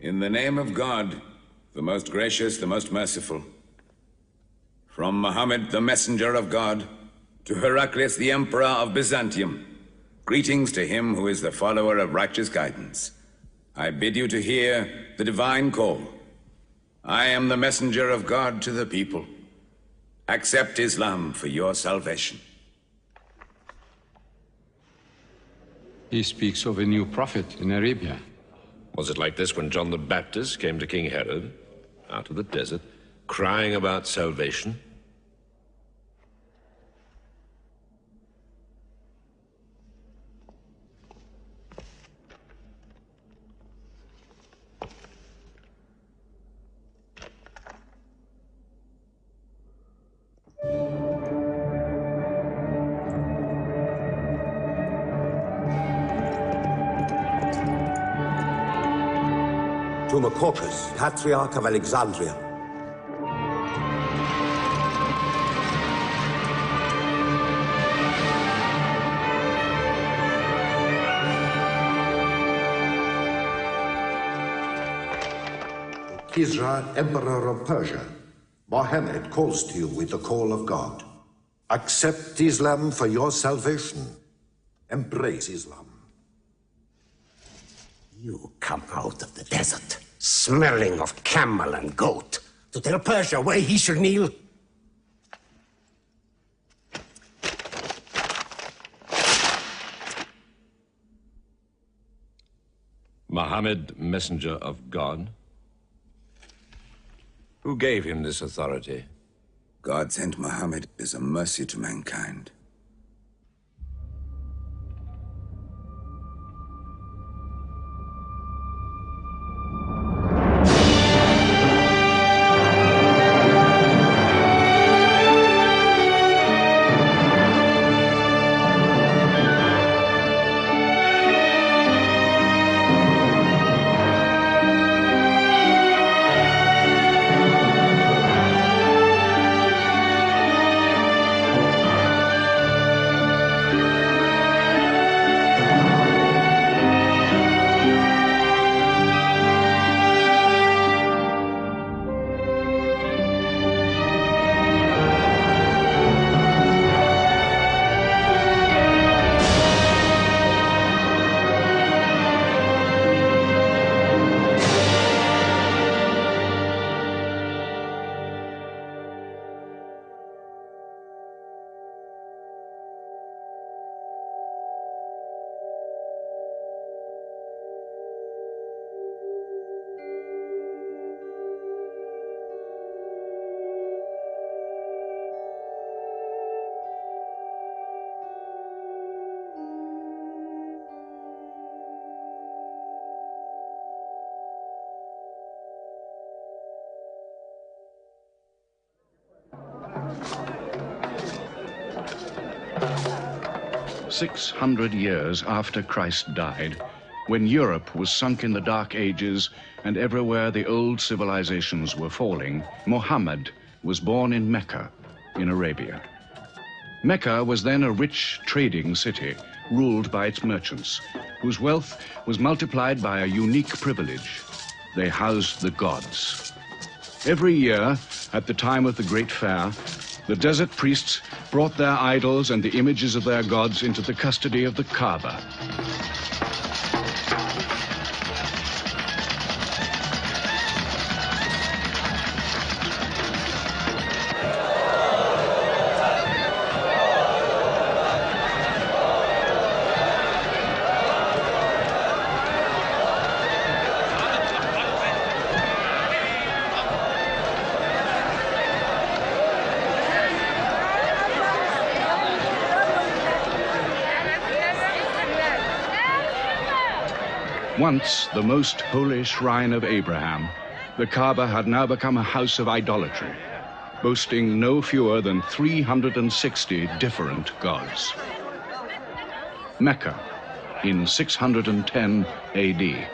In the name of God, the most gracious, the most merciful. From Muhammad, the messenger of God, to Heraclius, the emperor of Byzantium, greetings to him who is the follower of righteous guidance. I bid you to hear the divine call. I am the messenger of God to the people. Accept Islam for your salvation. He speaks of a new prophet in Arabia. Was it like this when John the Baptist came to King Herod, out of the desert, crying about salvation? To Macocus, Patriarch of Alexandria. Kisra, Emperor of Persia, Muhammad calls to you with the call of God. Accept Islam for your salvation. Embrace Islam. You come out of the desert, smelling of camel and goat, to tell Persia where he should kneel? Muhammad, messenger of God? Who gave him this authority? God sent Muhammad as a mercy to mankind. "600 years after Christ died, when Europe was sunk in the Dark Ages and everywhere the old civilizations were falling, Muhammad was born in Mecca, in Arabia. Mecca was then a rich trading city ruled by its merchants, whose wealth was multiplied by a unique privilege. They housed the gods. Every year, at the time of the Great Fair, the desert priests brought their idols and the images of their gods into the custody of the Kaaba. Once the most holy shrine of Abraham, the Kaaba had now become a house of idolatry, boasting no fewer than 360 different gods. Mecca, in 610 AD.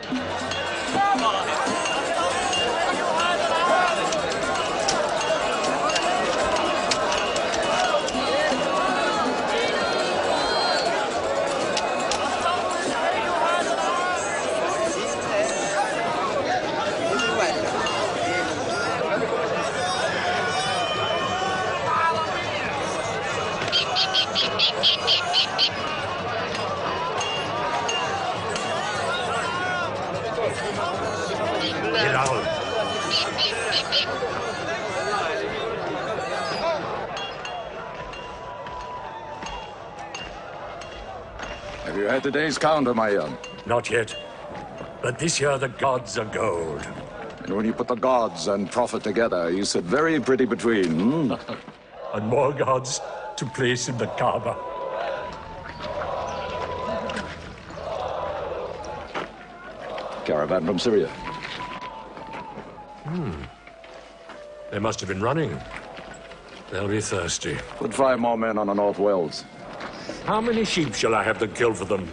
Have you had today's counter, my young? Not yet. But this year the gods are gold. And when you put the gods and profit together, you sit very pretty between, hmm? And more gods to place in the Kaaba. Caravan from Syria. They must have been running. They'll be thirsty. Put 5 more men on the North Wells. How many sheep shall I have to kill for them?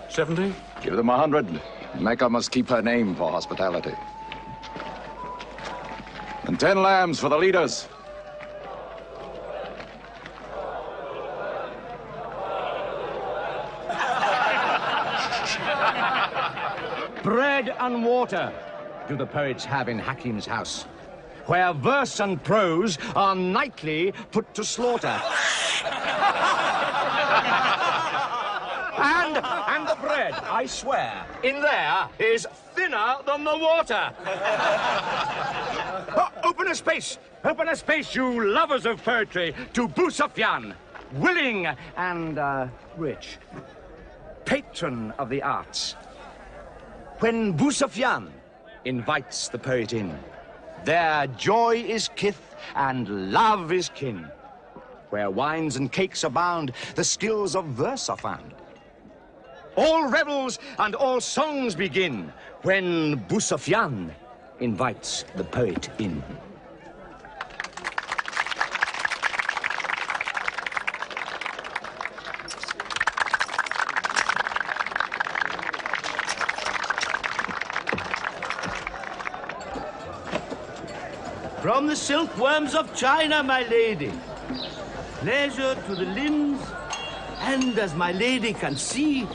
70? Give them 100. Mecca must keep her name for hospitality. And 10 lambs for the leaders. Bread and water do the poets have in Hakim's house, where verse and prose are nightly put to slaughter. And the bread, I swear, in there is thinner than the water. Open a space, you lovers of poetry, to Busufyan, willing and rich, patron of the arts. When Busufyan invites the poet in, their joy is kith and love is kin. Where wines and cakes abound, the skills of verse are found. All revels and all songs begin when Busufyan invites the poet in. From the silkworms of China, my lady. Pleasure to the limbs, and as my lady can see,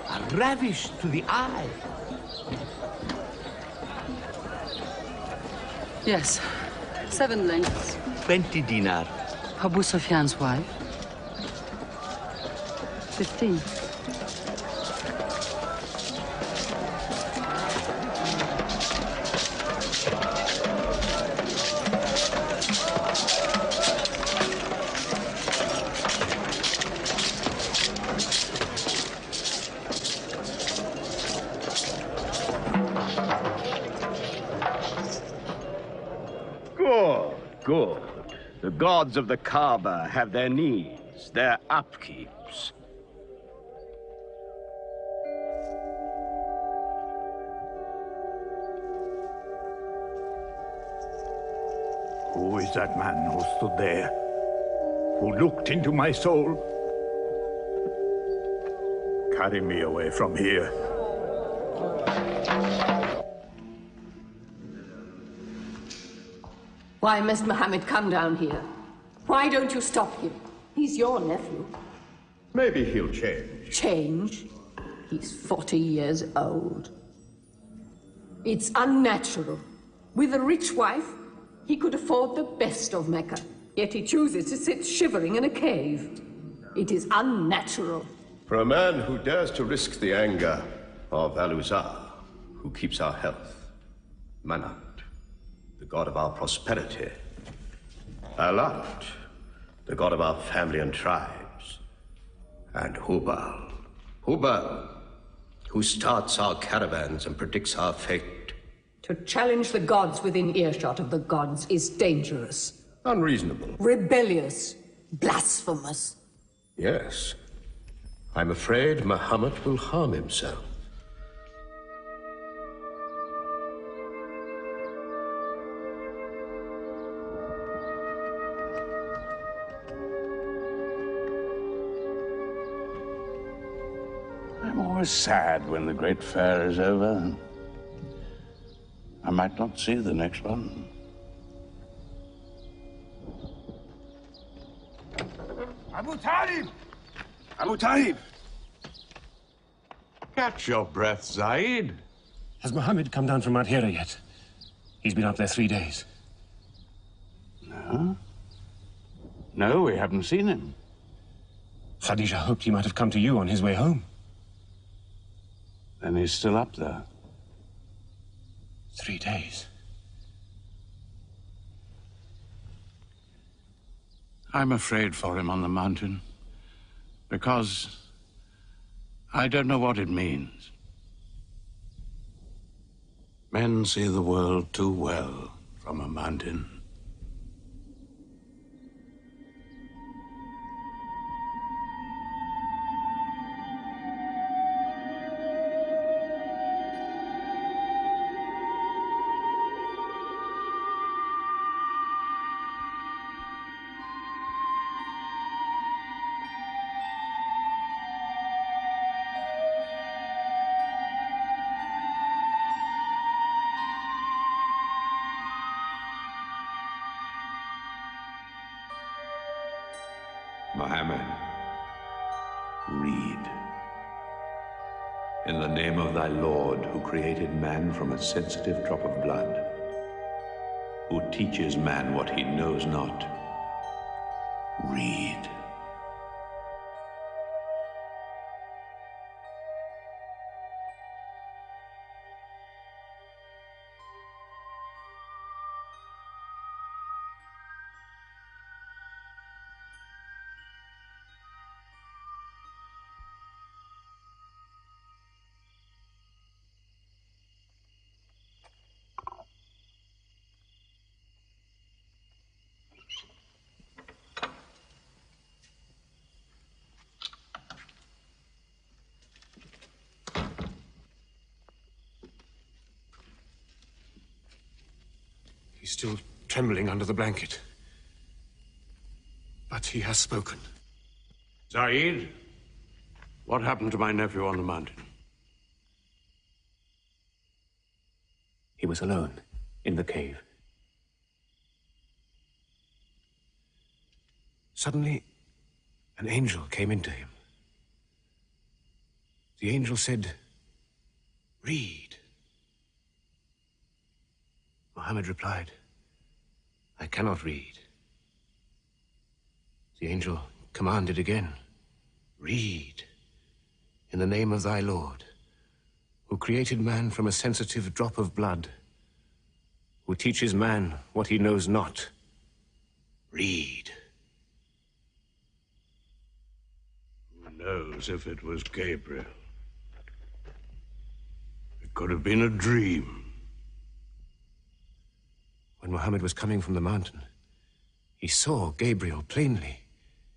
a ravish to the eye. Yes, 7 lengths. 20 dinar. Abu Sufyan's wife. 15. Good. The gods of the Kaaba have their needs, their upkeeps. Who is that man who stood there? Who looked into my soul? Carry me away from here. Why must Muhammad come down here? Why don't you stop him? He's your nephew. Maybe he'll change. Change? He's 40 years old. It's unnatural. With a rich wife, he could afford the best of Mecca. Yet he chooses to sit shivering in a cave. It is unnatural. For a man who dares to risk the anger of Al-Uzza, who keeps our health, Manat, the god of our prosperity, Alat, the god of our family and tribes, and Hubal, who starts our caravans and predicts our fate. To challenge the gods within earshot of the gods is dangerous. Unreasonable. Rebellious. Blasphemous. Yes. I'm afraid Muhammad will harm himself. I'm always sad when the great fair is over. I might not see the next one. Abu Talib! Abu Talib! Catch your breath, Zaid. Has Muhammad come down from Mount Hira yet? He's been up there 3 days. No? No, we haven't seen him. Khadija hoped he might have come to you on his way home. Then he's still up there. 3 days. I'm afraid for him on the mountain, because I don't know what it means. Men see the world too well from a mountain. Muhammad, read. In the name of thy Lord, who created man from a sensitive drop of blood, who teaches man what he knows not, read. He's still trembling under the blanket. But he has spoken. Zaid, what happened to my nephew on the mountain? He was alone in the cave. Suddenly, an angel came into him. The angel said, "Read." Muhammad replied, "I cannot read." The angel commanded again, "Read, in the name of thy Lord, who created man from a sensitive drop of blood, who teaches man what he knows not. Read." Who knows if it was Gabriel? It could have been a dream. When Muhammad was coming from the mountain, he saw Gabriel plainly,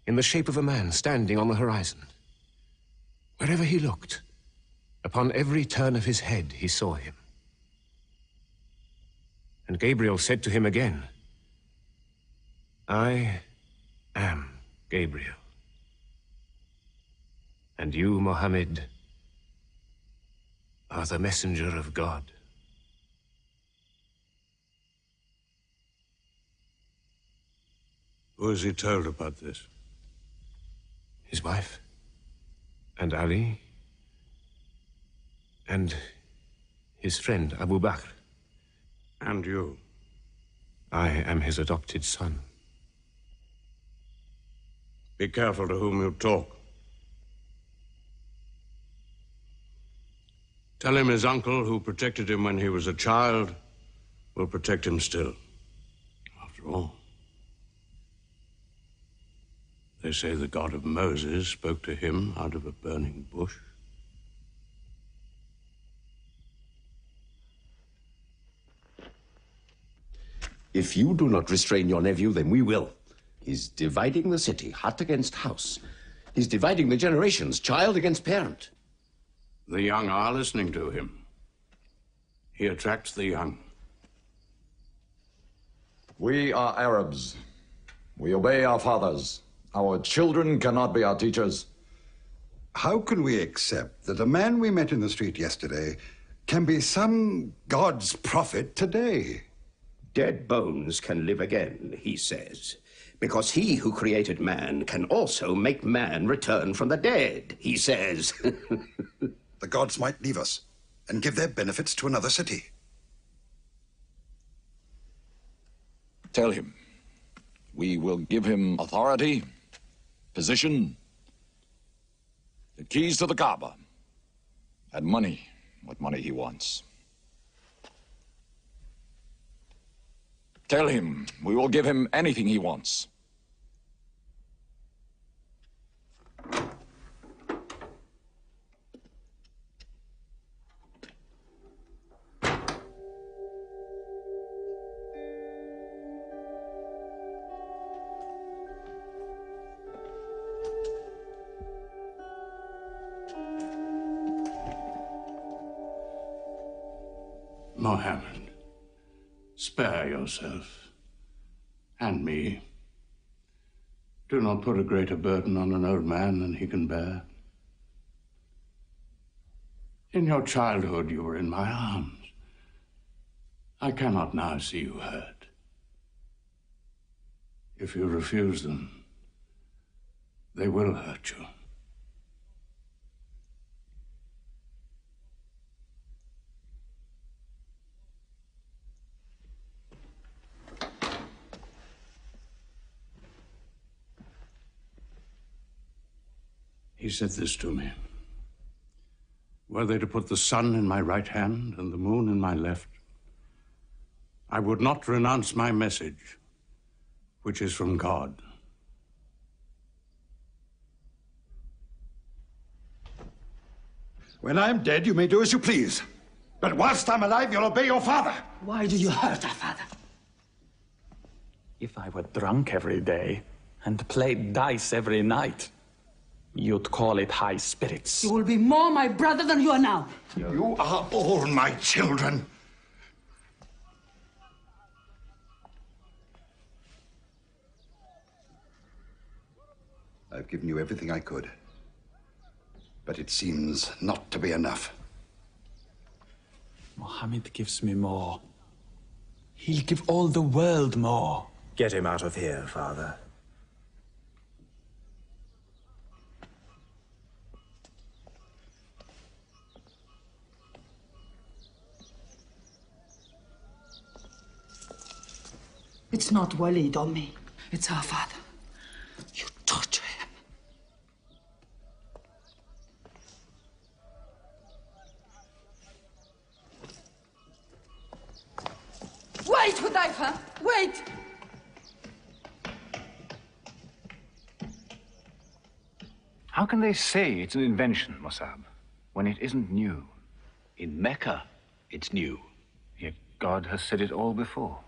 in the shape of a man standing on the horizon. Wherever he looked, upon every turn of his head, he saw him. And Gabriel said to him again, "I am Gabriel. And you, Muhammad, are the messenger of God." Who has he told about this? His wife, and Ali, and his friend Abu Bakr. And you? I am his adopted son. Be careful to whom you talk. Tell him his uncle, who protected him when he was a child, will protect him still. After all, they say the God of Moses spoke to him out of a burning bush. If you do not restrain your nephew, then we will. He's dividing the city, hut against house. He's dividing the generations, child against parent. The young are listening to him. He attracts the young. We are Arabs. We obey our fathers. Our children cannot be our teachers. How can we accept that a man we met in the street yesterday can be some God's prophet today? Dead bones can live again, he says, because he who created man can also make man return from the dead, he says. The gods might leave us and give their benefits to another city. Tell him we will give him authority, position, the keys to the Kaaba, and money, what money he wants. Tell him we will give him anything he wants. Mohammed, spare yourself. And me. Do not put a greater burden on an old man than he can bear. In your childhood, you were in my arms. I cannot now see you hurt. If you refuse them, they will hurt you. He said this to me. Were they to put the sun in my right hand and the moon in my left, I would not renounce my message, which is from God. When I'm dead, you may do as you please. But whilst I'm alive, you'll obey your father. Why do you hurt our father? If I were drunk every day and played dice every night, you'd call it high spirits. You will be more my brother than you are now. You are all my children. I've given you everything I could. But it seems not to be enough. Mohammed gives me more. He'll give all the world more. Get him out of here, Father. It's not Walid or me. It's our father. You torture him. Wait, Hudayfa! Wait! How can they say it's an invention, Musab, when it isn't new? In Mecca, it's new. Yet God has said it all before.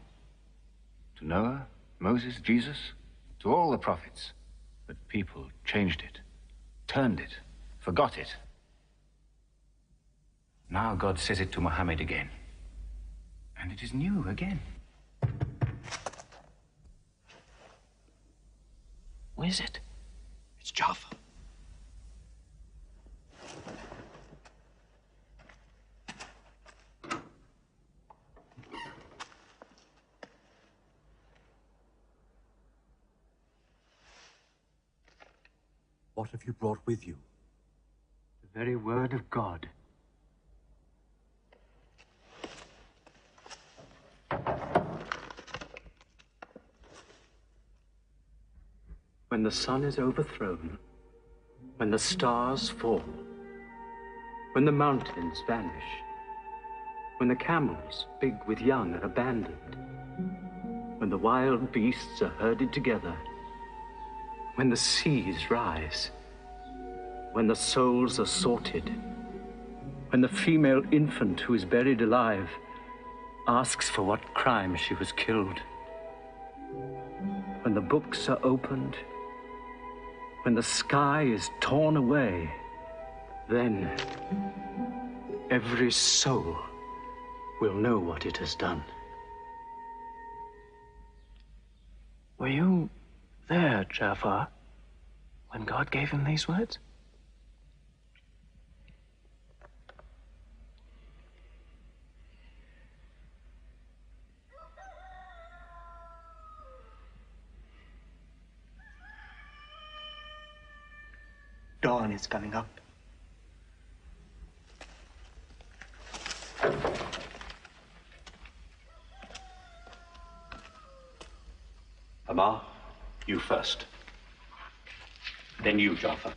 To Noah, Moses, Jesus, to all the prophets. But people changed it, turned it, forgot it. Now God says it to Muhammad again. And it is new again. Who is it? It's Jaffa. What have you brought with you? The very word of God. When the sun is overthrown, when the stars fall, when the mountains vanish, when the camels, big with young, are abandoned, when the wild beasts are herded together, when the seas rise, when the souls are sorted, when the female infant who is buried alive asks for what crime she was killed, when the books are opened, when the sky is torn away, then every soul will know what it has done. Were you there, Jafar, when God gave him these words? Dawn is coming up. Amar, you first. Then you, Jafar.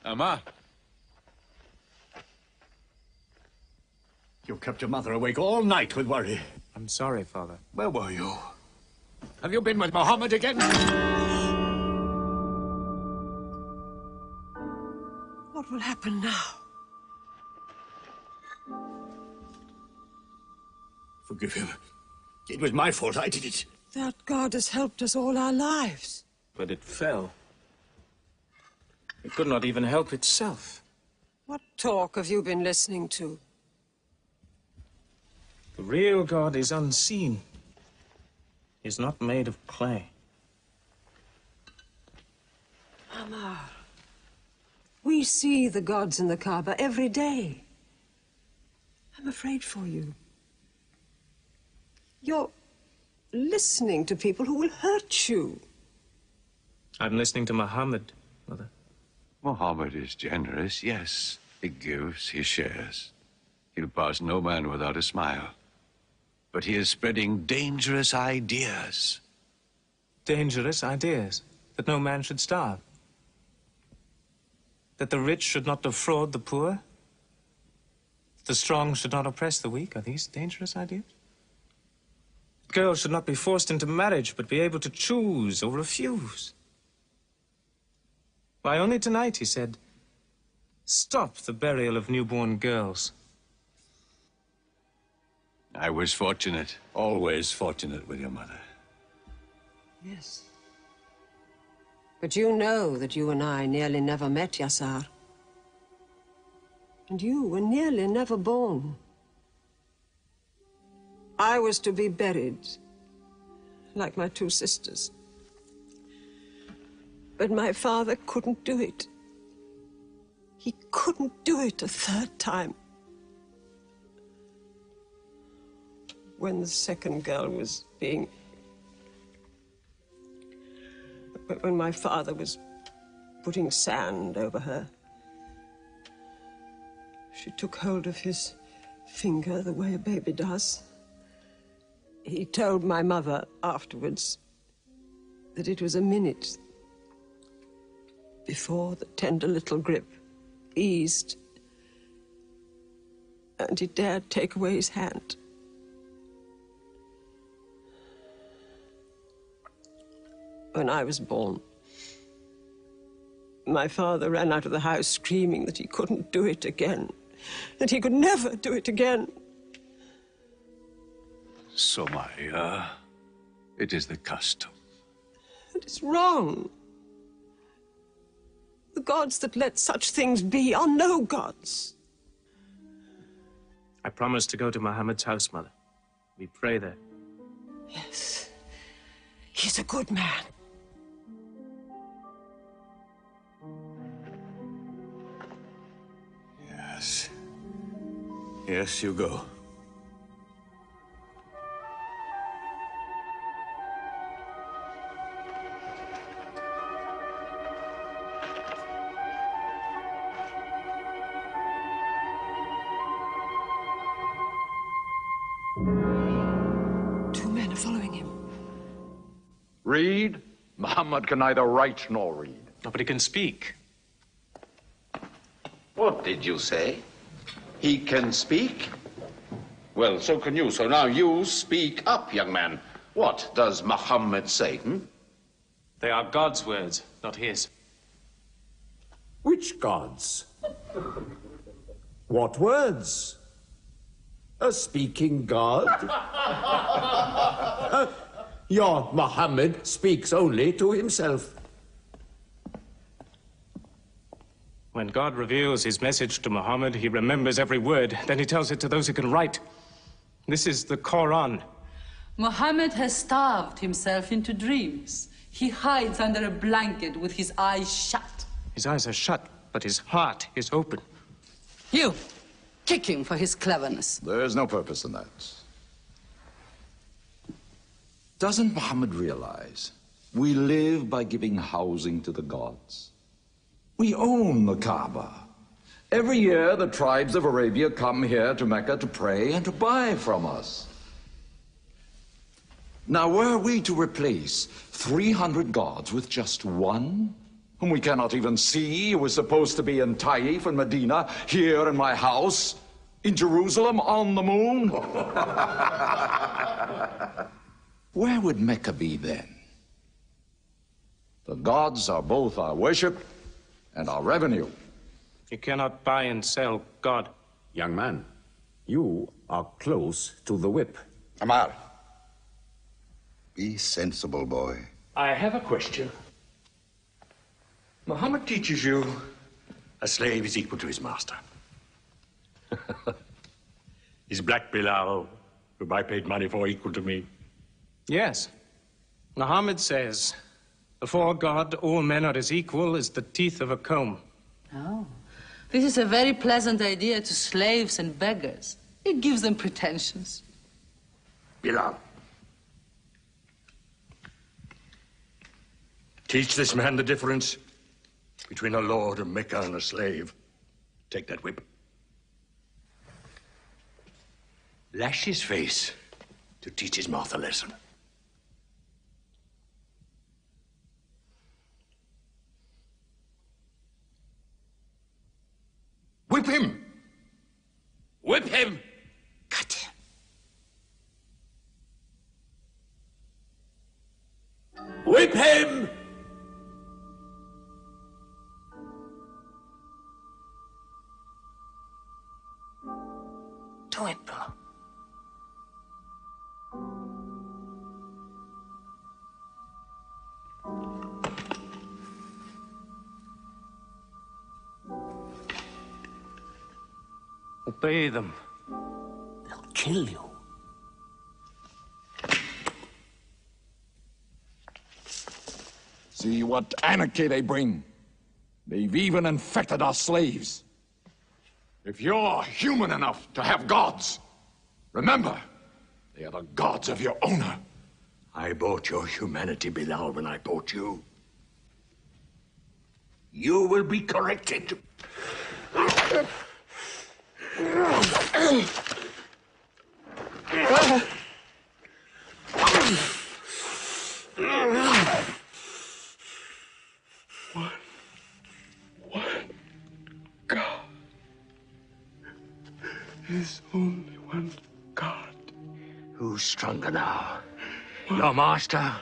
Amma? You kept your mother awake all night with worry. I'm sorry, Father. Where were you? Have you been with Muhammad again? What will happen now? Forgive him. It was my fault. I did it. That God has helped us all our lives. But it fell. It could not even help itself. What talk have you been listening to? The real God is unseen. He is not made of clay. Amar, we see the gods in the Kaaba every day. I'm afraid for you. You're listening to people who will hurt you. I'm listening to Muhammad, Mother. Muhammad is generous, yes. He gives, he shares. He'll pass no man without a smile. But he is spreading dangerous ideas. Dangerous ideas? That no man should starve? That the rich should not defraud the poor? The strong should not oppress the weak? Are these dangerous ideas? Girls should not be forced into marriage, but be able to choose or refuse. Why, only tonight he said, stop the burial of newborn girls. I was fortunate, always fortunate with your mother. Yes. But you know that you and I nearly never met, Yassar. And you were nearly never born. I was to be buried, like my two sisters. But my father couldn't do it. He couldn't do it a third time. When the second girl was being... When my father was putting sand over her, she took hold of his finger the way a baby does. He told my mother afterwards that it was a minute before the tender little grip eased and he dared take away his hand. When I was born, my father ran out of the house screaming that he couldn't do it again, that he could never do it again. Somaya, it is the custom. It is wrong. The gods that let such things be are no gods. I promised to go to Muhammad's house, Mother. We pray there. Yes. He's a good man. Yes. Yes, you go. Two men are following him. Read? Muhammad can neither write nor read. Nobody can speak. What did you say? He can speak? Well, so can you. So now you speak up, young man. What does Muhammad say, They are God's words, not his. Which gods? What words? A speaking God? Your Muhammad speaks only to himself. When God reveals his message to Muhammad, he remembers every word. Then he tells it to those who can write. This is the Quran. Muhammad has starved himself into dreams. He hides under a blanket with his eyes shut. His eyes are shut, but his heart is open. You, kick him for his cleverness. There's no purpose in that. Doesn't Muhammad realize we live by giving housing to the gods? We own the Kaaba. Every year, the tribes of Arabia come here to Mecca to pray and to buy from us. Now, were we to replace 300 gods with just one, whom we cannot even see, who is supposed to be in Taif and Medina, here in my house, in Jerusalem, on the moon? Where would Mecca be then? The gods are both our worship and our revenue. You cannot buy and sell God. Young man, you are close to the whip. Amar, be sensible, boy. I have a question. Muhammad teaches you a slave is equal to his master. Is Black Bilal, whom I paid money for, equal to me? Yes. Muhammad says, before God, all men are as equal as the teeth of a comb. Oh, this is a very pleasant idea to slaves and beggars. It gives them pretensions. Bilal, teach this man the difference between a lord of Mecca and a slave. Take that whip. Lash his face to teach his mouth a lesson. Whip him! Whip him! Cut him! Whip him! Do it, bro. Obey them. They'll kill you. See what anarchy they bring. They've even infected our slaves. If you're human enough to have gods, remember, they are the gods of your owner. I bought your humanity, Bilal, when I bought you. You will be corrected. There's only one God. Who's stronger now? Your master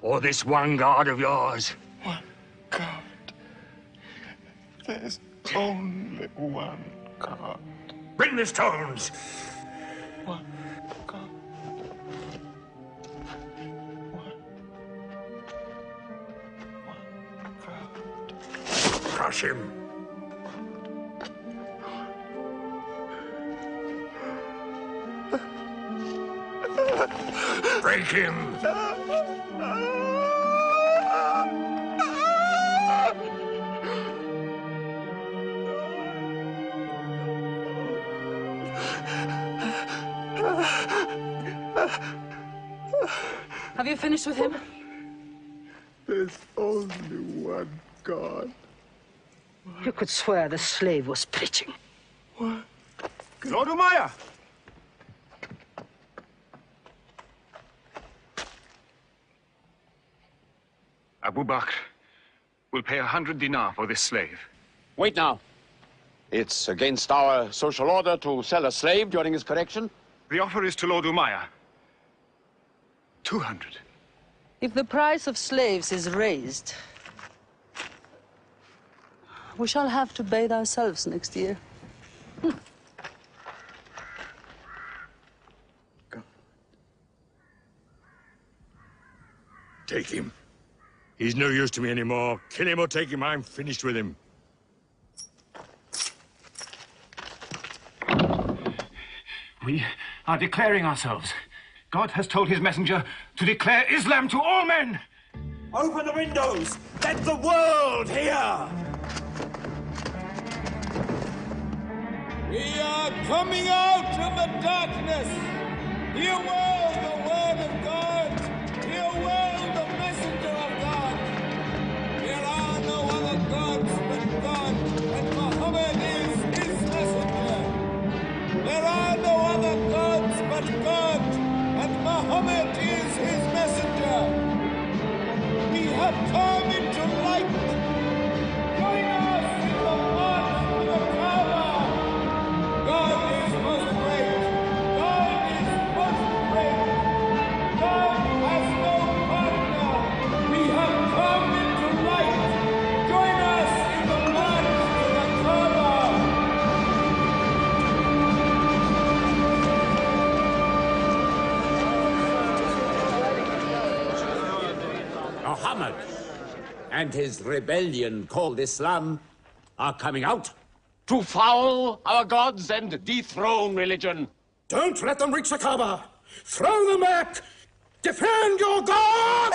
or this one God of yours? One God. There's only one God. Bring the stones! One God. One God. Crush him. Break him! Have you finished with him? There's only one God. You could swear the slave was preaching. What? Lord Umayyah! Abu Bakr will pay 100 dinar for this slave. Wait now. It's against our social order to sell a slave during his correction. The offer is to Lord Umayyah. 200. If the price of slaves is raised, we shall have to bathe ourselves next year. Take him. He's no use to me anymore. Kill him or take him. I'm finished with him. We are declaring ourselves. God has told his messenger to declare Islam to all men. Open the windows! Let the world hear! We are coming out of the darkness. Hear well the word of God. Hear well the messenger of God. There are no other gods but God, and Muhammad is his messenger. There are no other gods but God, and Muhammad is his messenger. We have come into light. and his rebellion called Islam are coming out. To foul our gods and dethrone religion. Don't let them reach the Kaaba. Throw them back. Defend your God!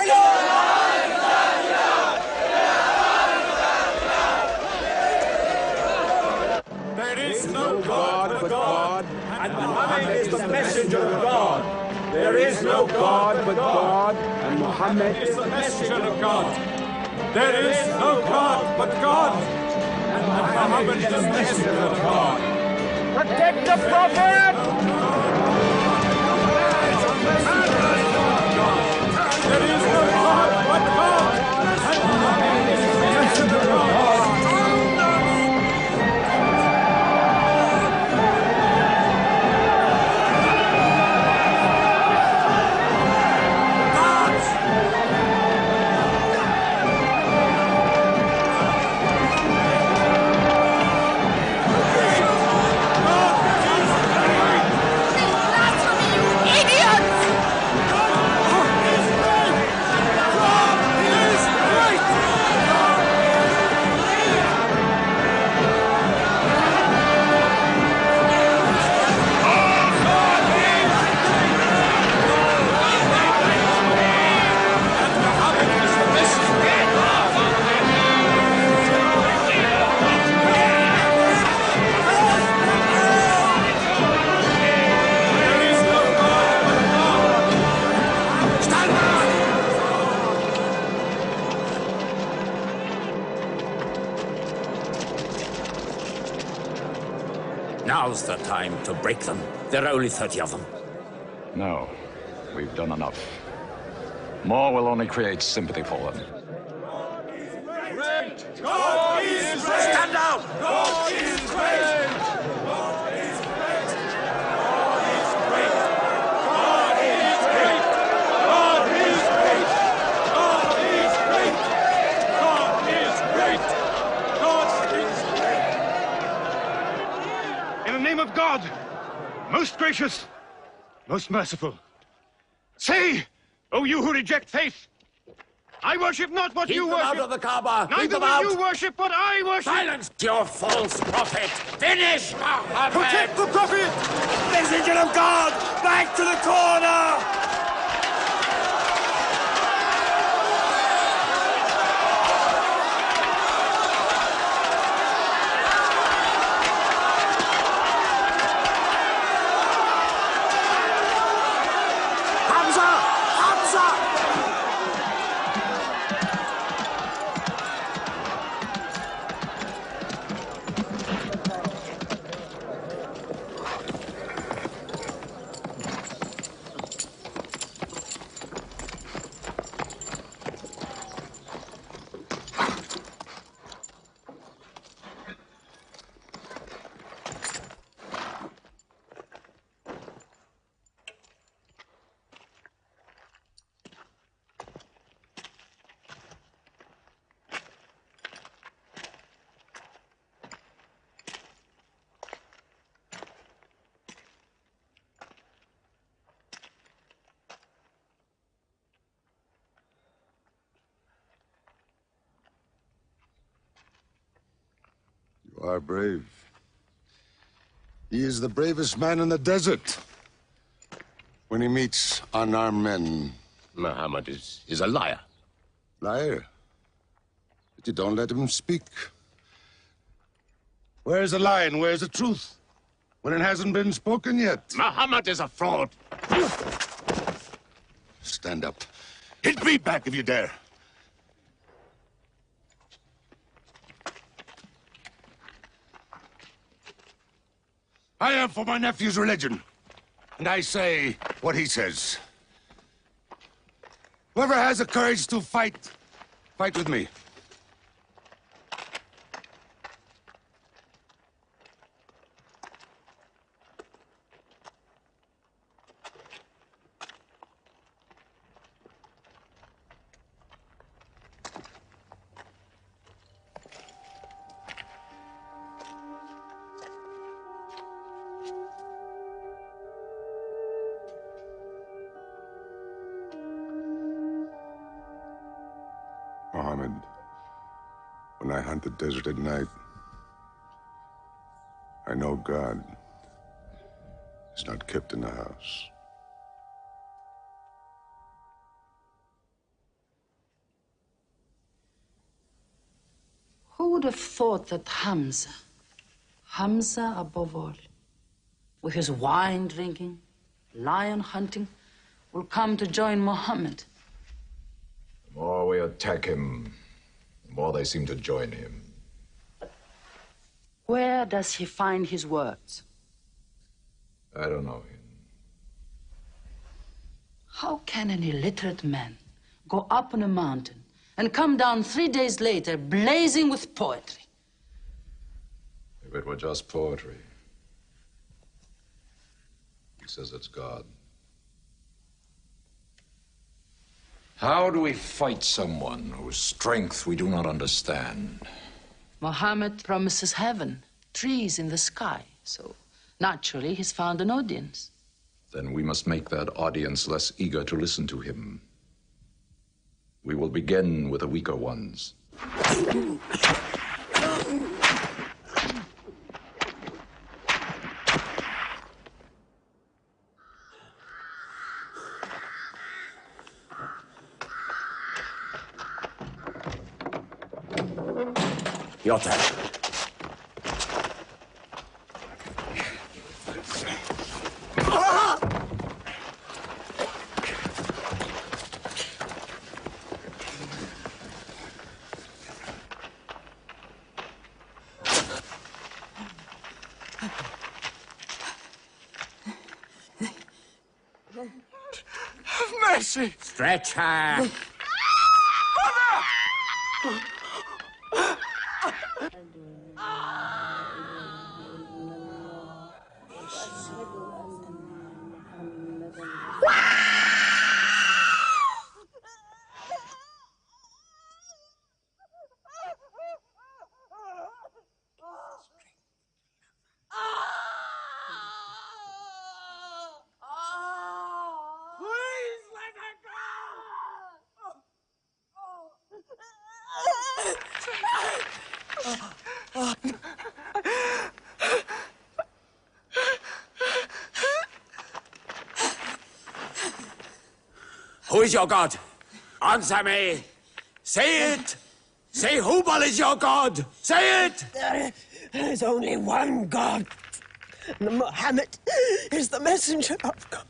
There is no God but God, and Muhammad is the messenger of God. There is no God but God, and Muhammad is the messenger of God. There is no God but God, and Muhammad is the messenger of God. Protect the Prophet! There is no God but God, and Muhammad is the messenger of God. Now's the time to break them. There are only 30 of them. No, we've done enough. More will only create sympathy for them. God is great! Stand down! God is great! God is great! God is great! God is great! God is great! God is great! God is great! In the name of God, most gracious, most merciful, say, O you who reject faith, I worship not what you worship. Keep them out of the Kaaba! Keep Neither them will out! you worship what I worship. Silence your false prophet! Finish Muhammad! Protect the Prophet! Messenger of God! Back to the corner! You are brave. He is the bravest man in the desert. When he meets unarmed men. Muhammad is a liar. Liar? But you don't let him speak. Where's the lie and where's the truth? When it hasn't been spoken yet. Muhammad is a fraud. Stand up. Hit me back if you dare. I am for my nephew's religion, and I say what he says. Whoever has the courage to fight, fight with me. Muhammad, When I hunt the desert at night, I know God is not kept in the house. Who would have thought that Hamza above all, with his wine drinking, lion hunting, will come to join Muhammad? The more we attack him, the more they seem to join him. Where does he find his words? I don't know him. How can an illiterate man go up on a mountain and come down 3 days later blazing with poetry? If it were just poetry. He says it's God. How do we fight someone whose strength we do not understand? Muhammad promises heaven, trees in the sky, so naturally he's found an audience. Then we must make that audience less eager to listen to him. We will begin with the weaker ones. Your turn. Have mercy! Stretch her! Mother! Please let her Who is your God? Answer me. Say it. Say Hubal is your God. Say it. There is only one God. And Muhammad is the messenger of God.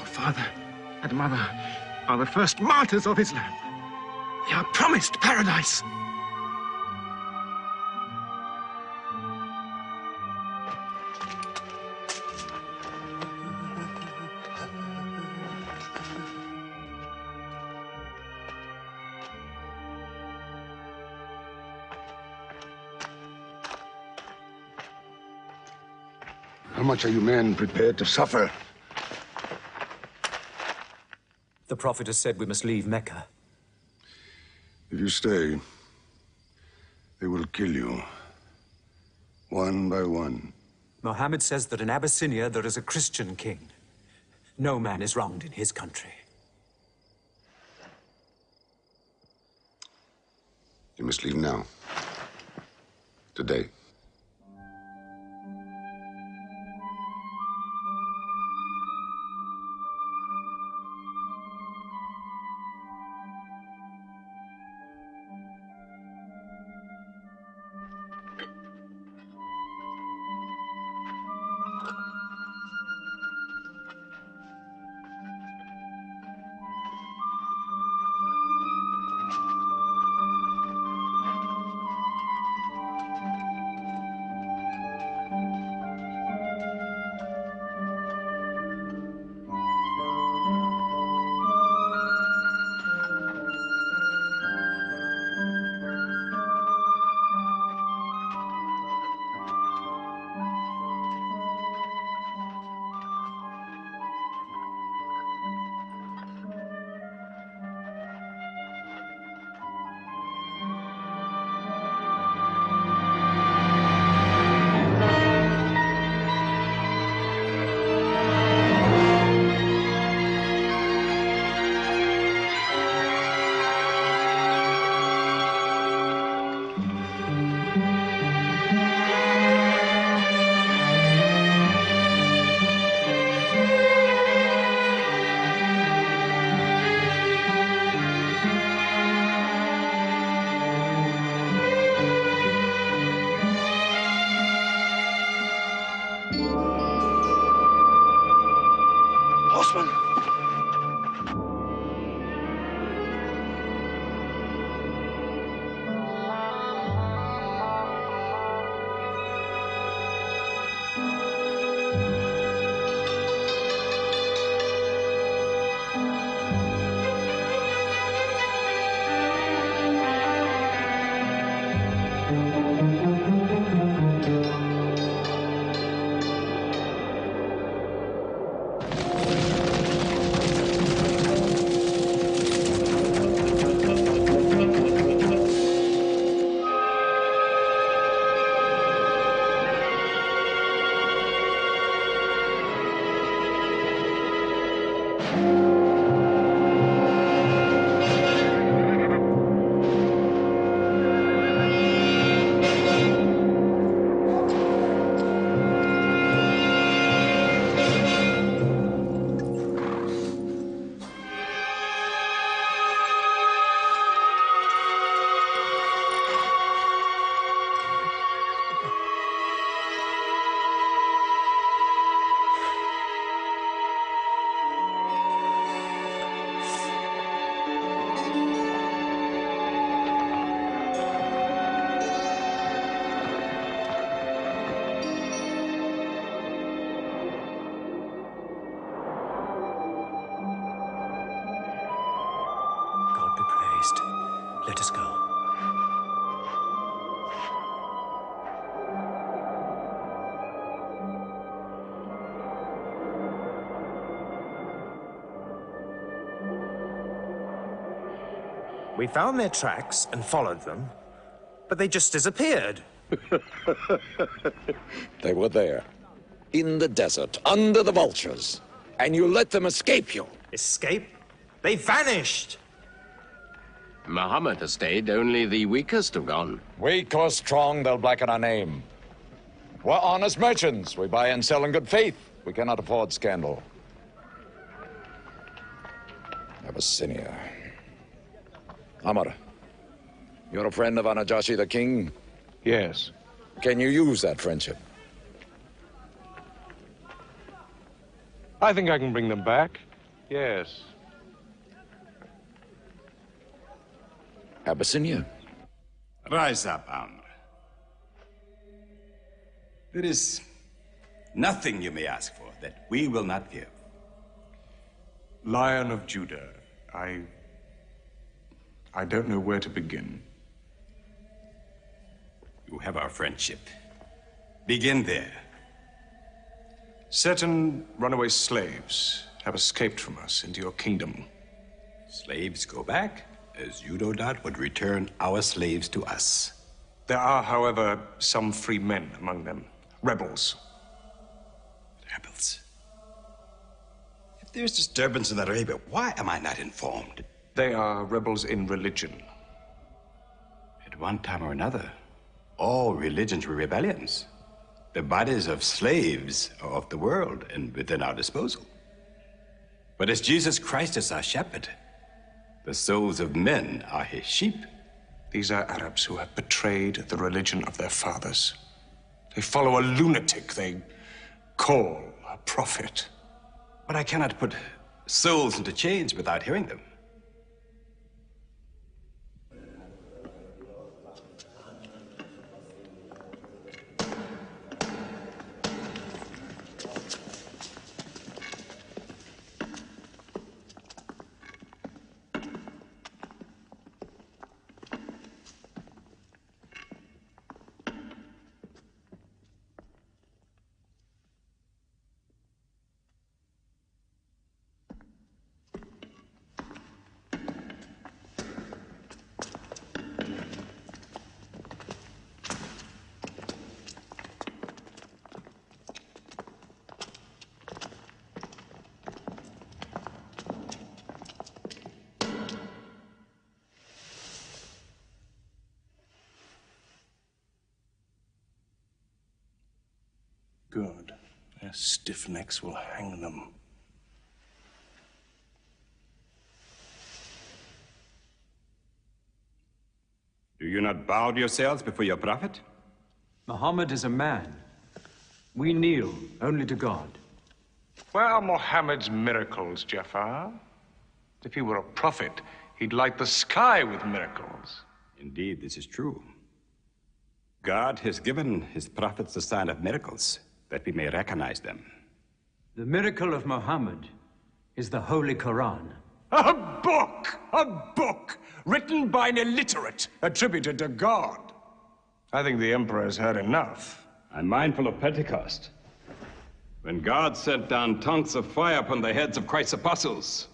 Your father and mother are the first martyrs of Islam. They are promised paradise. How much are you men prepared to suffer? The Prophet has said we must leave Mecca. If you stay, they will kill you. One by one. Muhammad says that in Abyssinia there is a Christian king. No man is wronged in his country. You must leave now. Today. Horseman! Let us go. We found their tracks and followed them, but they just disappeared. They were there, in the desert, under the vultures, and you let them escape you. Escape? They vanished! Muhammad has stayed. Only the weakest have gone. Weak or strong, they'll blacken our name. We're honest merchants. We buy and sell in good faith. We cannot afford scandal. Abyssinia. Amar, you're a friend of Anajashi the king? Yes. Can you use that friendship? I think I can bring them back. Yes. Abyssinia. Rise up, Amr. There is nothing you may ask for that we will not give. Lion of Judah, I don't know where to begin. You have our friendship. Begin there. Certain runaway slaves have escaped from us into your kingdom. Slaves go back, as you no doubt would return our slaves to us. There are, however, some free men among them. Rebels. Rebels? If there's disturbance in Arabia, why am I not informed? They are rebels in religion. At one time or another, all religions were rebellions. The bodies of slaves are of the world and within our disposal. But as Jesus Christ is our shepherd, the souls of men are his sheep. These are Arabs who have betrayed the religion of their fathers. They follow a lunatic they call a prophet. But I cannot put souls into chains without hearing them. Good. Their stiff necks will hang them. Do you not bow yourselves before your prophet? Muhammad is a man. We kneel only to God. Where are Mohammed's miracles, Jafar? If he were a prophet, he'd light the sky with miracles. Indeed, this is true. God has given his prophets the sign of miracles, that we may recognize them. The miracle of Muhammad is the Holy Quran. A book! A book! Written by an illiterate, attributed to God. I think the Emperor has heard enough. I'm mindful of Pentecost, when God sent down tongues of fire upon the heads of Christ's apostles,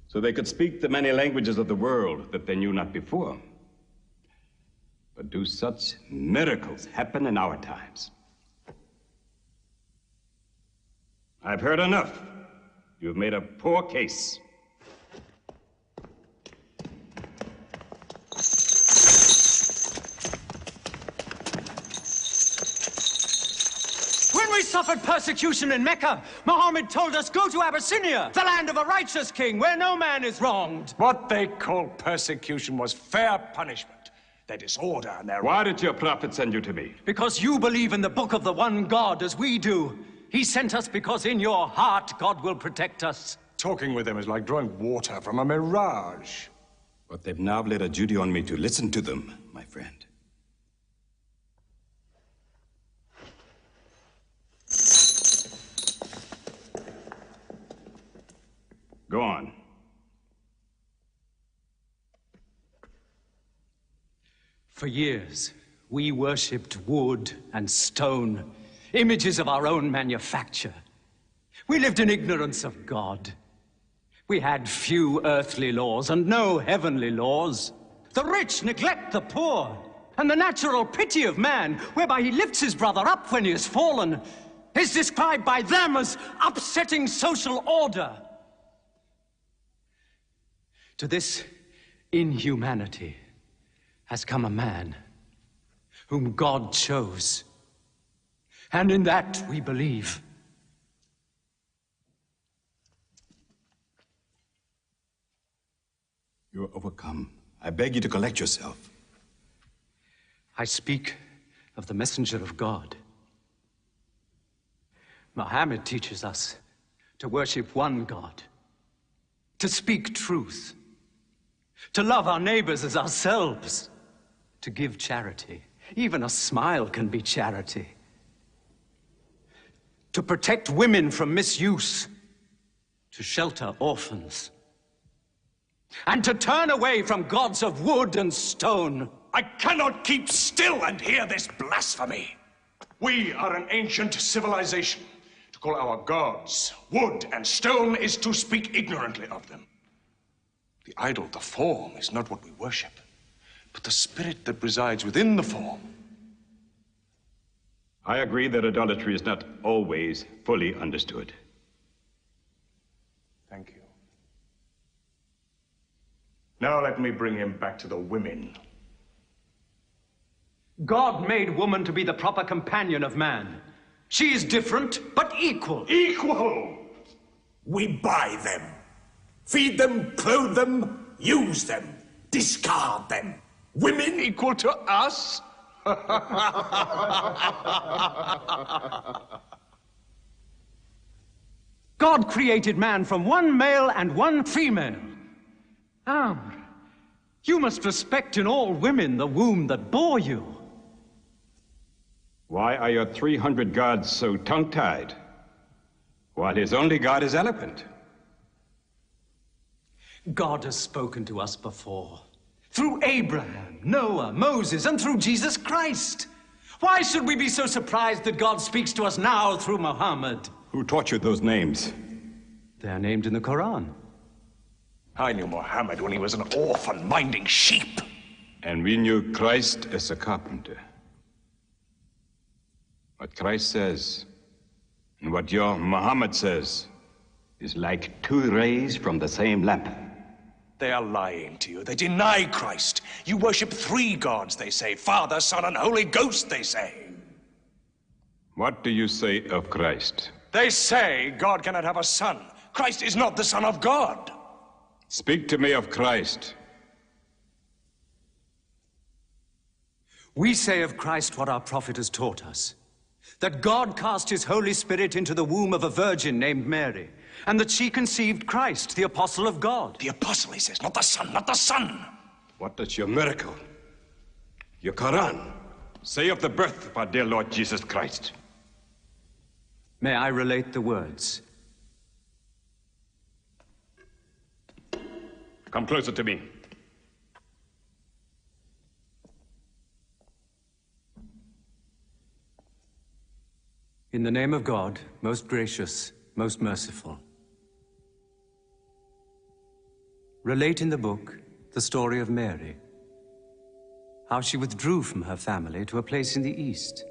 so they could speak the many languages of the world that they knew not before. But do such miracles happen in our times? I've heard enough. You've made a poor case. When we suffered persecution in Mecca, Muhammad told us, go to Abyssinia, the land of a righteous king, where no man is wronged. What they call persecution was fair punishment. Their disorder and their... Why did your prophet send you to me? Because you believe in the book of the one God as we do. He sent us because in your heart God will protect us. Talking with them is like drawing water from a mirage. But they've now laid a duty on me to listen to them, my friend. Go on. For years, we worshipped wood and stone, images of our own manufacture. We lived in ignorance of God. We had few earthly laws and no heavenly laws. The rich neglect the poor, and the natural pity of man, whereby he lifts his brother up when he has fallen, is described by them as upsetting social order. To this inhumanity has come a man whom God chose. And in that we believe. You are overcome. I beg you to collect yourself. I speak of the messenger of God. Muhammad teaches us to worship one God, to speak truth, to love our neighbors as ourselves, to give charity. Even a smile can be charity. To protect women from misuse, to shelter orphans, and to turn away from gods of wood and stone. I cannot keep still and hear this blasphemy. We are an ancient civilization. To call our gods wood and stone is to speak ignorantly of them. The idol, the form, is not what we worship, but the spirit that resides within the form. I agree that idolatry is not always fully understood. Thank you. Now let me bring him back to the women. God made woman to be the proper companion of man. She is different, but equal. Equal! We buy them. Feed them, clothe them, use them, discard them. Women equal to us? God created man from one male and one female. Amr, you must respect in all women the womb that bore you. Why are your 300 gods so tongue-tied, while his only God is eloquent? God has spoken to us before, through Abraham, Noah, Moses, and through Jesus Christ. Why should we be so surprised that God speaks to us now through Muhammad? Who taught you those names? They are named in the Quran. I knew Muhammad when he was an orphan minding sheep. And we knew Christ as a carpenter. What Christ says and what your Muhammad says is like two rays from the same lamp. They are lying to you. They deny Christ. You worship 3 gods, they say. Father, Son, and Holy Ghost, they say. What do you say of Christ? They say God cannot have a son. Christ is not the Son of God. Speak to me of Christ. We say of Christ what our prophet has taught us, that God cast his Holy Spirit into the womb of a virgin named Mary, and that she conceived Christ, the apostle of God. The apostle, he says, not the son, not the son. What does your miracle, your Quran, say of the birth of our dear Lord Jesus Christ? May I relate the words? Come closer to me. In the name of God, most gracious, most merciful. Relate in the book the story of Mary, how she withdrew from her family to a place in the East,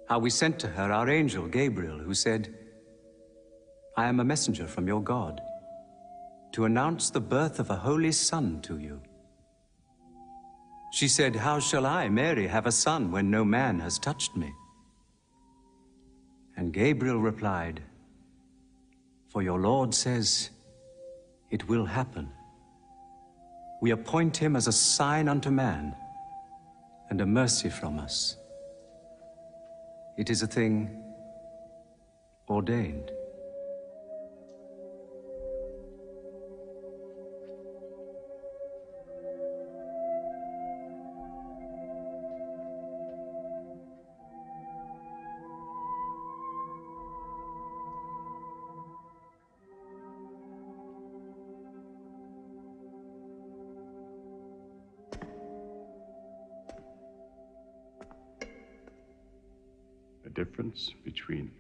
how we sent to her our angel Gabriel, who said, I am a messenger from your God, to announce the birth of a holy son to you. She said, how shall I, Mary, have a son when no man has touched me? And Gabriel replied, for your Lord says, it will happen. We appoint him as a sign unto man, and a mercy from us. It is a thing ordained. The difference between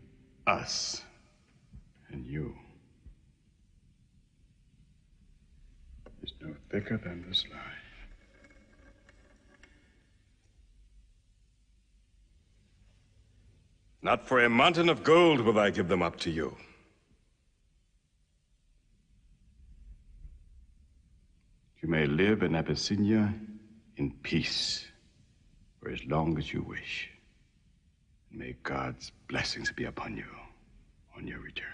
us and you is no thicker than this lie. Not for a mountain of gold will I give them up to you. You may live in Abyssinia in peace for as long as you wish. May God's blessings be upon you on your return.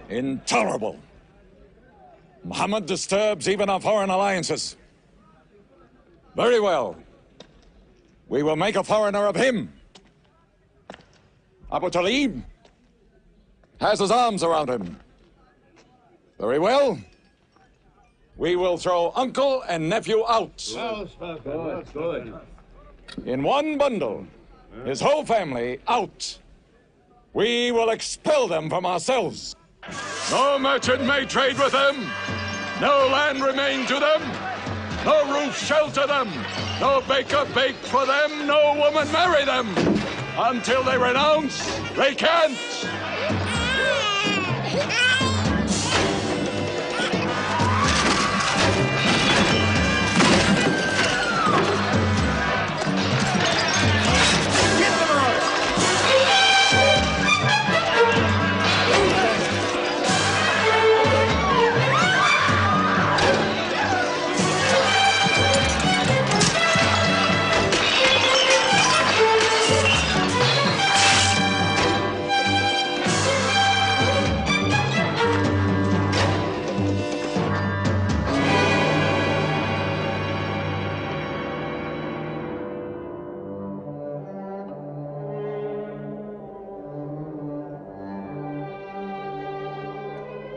Intolerable. Muhammad disturbs even our foreign alliances. Very well. We will make a foreigner of him. Abu Talib has his arms around him. Very well. We will throw uncle and nephew out. Good. In one bundle. His whole family out. We will expel them from ourselves. No merchant may trade with them. No land remain to them. No roof shelter them. No baker bake for them. No woman marry them. Until they renounce, they can't.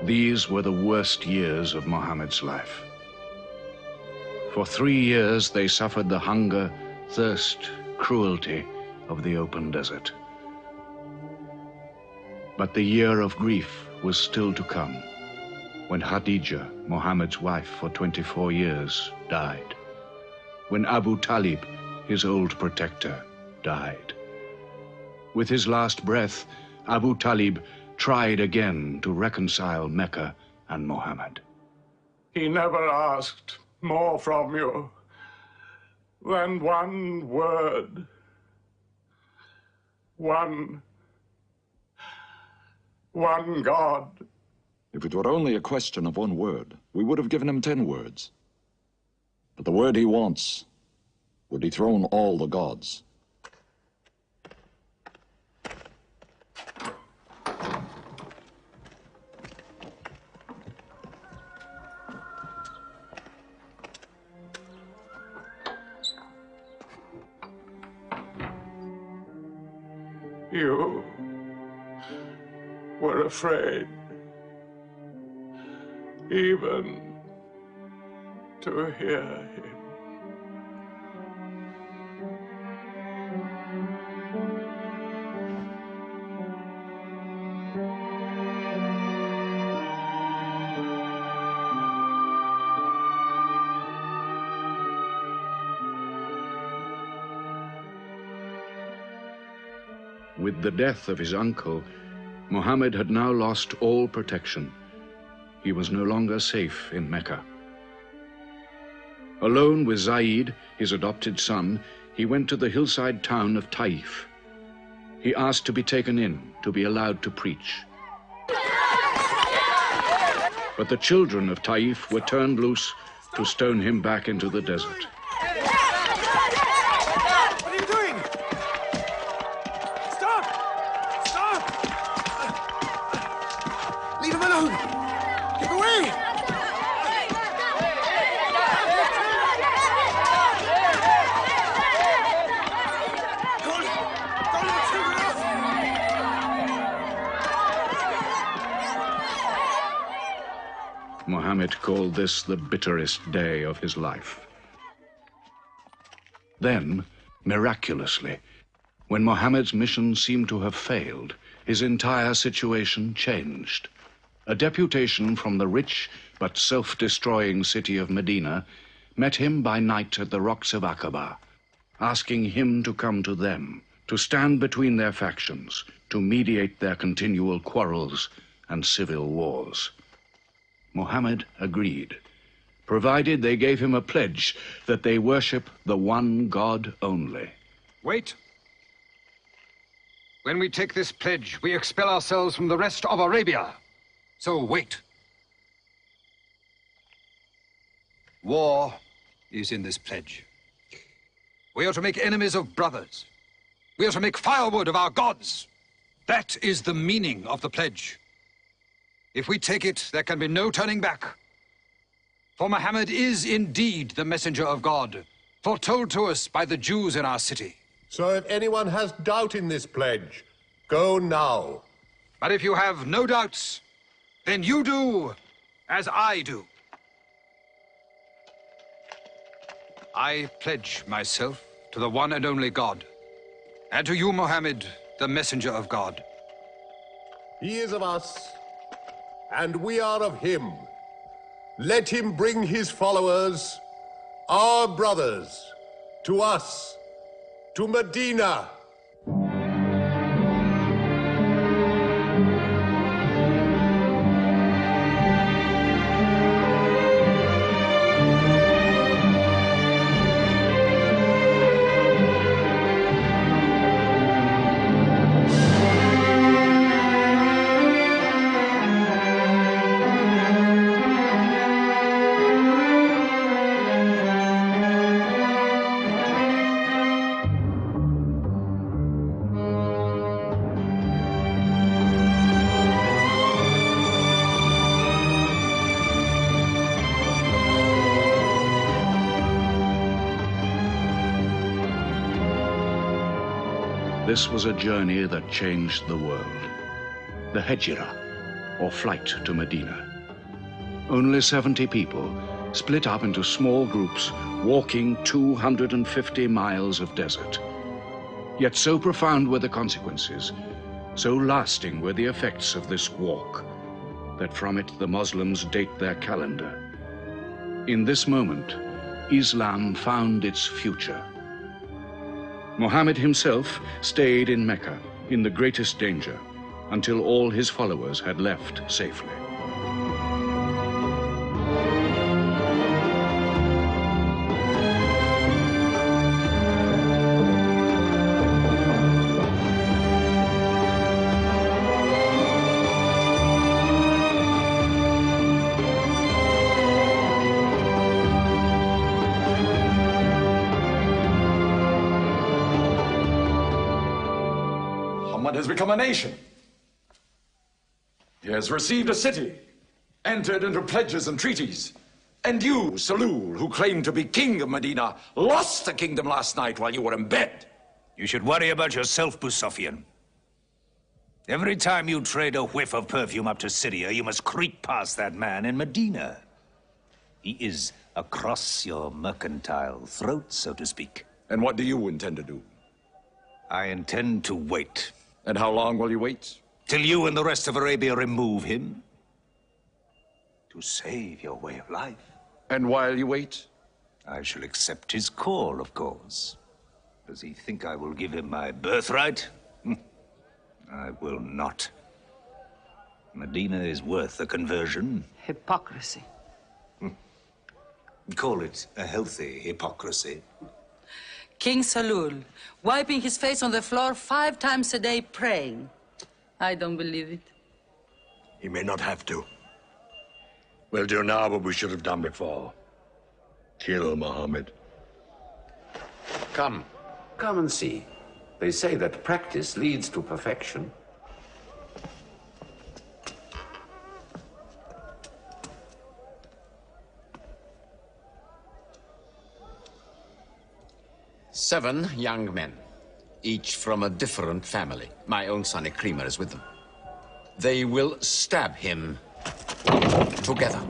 These were the worst years of Muhammad's life. For 3 years they suffered the hunger, thirst, cruelty of the open desert. But the year of grief was still to come, when Khadija, Muhammad's wife for 24 years, died. When Abu Talib, his old protector, died. With his last breath, Abu Talib tried again to reconcile Mecca and Muhammad. He never asked more from you than one word. One God. If it were only a question of one word, we would have given him 10 words. But the word he wants would dethrone all the gods. You were afraid even to hear him. With the death of his uncle, Muhammad had now lost all protection. He was no longer safe in Mecca. Alone with Zaid, his adopted son, he went to the hillside town of Taif. He asked to be taken in, to be allowed to preach. But the children of Taif were turned loose to stone him back into the desert. What are you doing? Stop! Stop! Leave him alone! Get away! Muhammad called this the bitterest day of his life. Then, miraculously, when Muhammad's mission seemed to have failed, his entire situation changed. A deputation from the rich but self-destroying city of Medina met him by night at the rocks of Aqaba, asking him to come to them, to stand between their factions, to mediate their continual quarrels and civil wars. Muhammad agreed, provided they gave him a pledge that they worship the one God only. Wait. When we take this pledge, we expel ourselves from the rest of Arabia. So wait. War is in this pledge. We are to make enemies of brothers. We are to make firewood of our gods. That is the meaning of the pledge. If we take it, there can be no turning back. For Muhammad is indeed the messenger of God, foretold to us by the Jews in our city. So if anyone has doubt in this pledge, Go now. But if you have no doubts, then you do as I do. I pledge myself to the one and only God, and to you, Muhammad, the messenger of God. He is of us, and we are of him. Let him bring his followers, our brothers, to us, to Medina. This was a journey that changed the world. The Hijrah, or flight to Medina. Only 70 people, split up into small groups, walking 250 miles of desert. Yet so profound were the consequences, so lasting were the effects of this walk, that from it the Muslims date their calendar. In this moment, Islam found its future. Muhammad himself stayed in Mecca in the greatest danger until all his followers had left safely. Muhammad has become a nation. He has received a city, entered into pledges and treaties. And you, Salul, who claimed to be king of Medina, lost the kingdom last night while you were in bed. You should worry about yourself, Busafian. Every time you trade a whiff of perfume up to Syria, you must creep past that man in Medina. He is across your mercantile throat, so to speak. And what do you intend to do? I intend to wait. And how long will you wait? Till you and the rest of Arabia remove him. To save your way of life. And while you wait? I shall accept his call, of course. Does he think I will give him my birthright? I will not. Medina is worth a conversion. Hypocrisy. Call it a healthy hypocrisy. King Salul, wiping his face on the floor 5 times a day, praying. I don't believe it. He may not have to. We'll do now what we should have done before. Kill Muhammad. Come and see. They say that practice leads to perfection. Seven young men, each from a different family. My own son Ikrimah is with them. They will stab him together.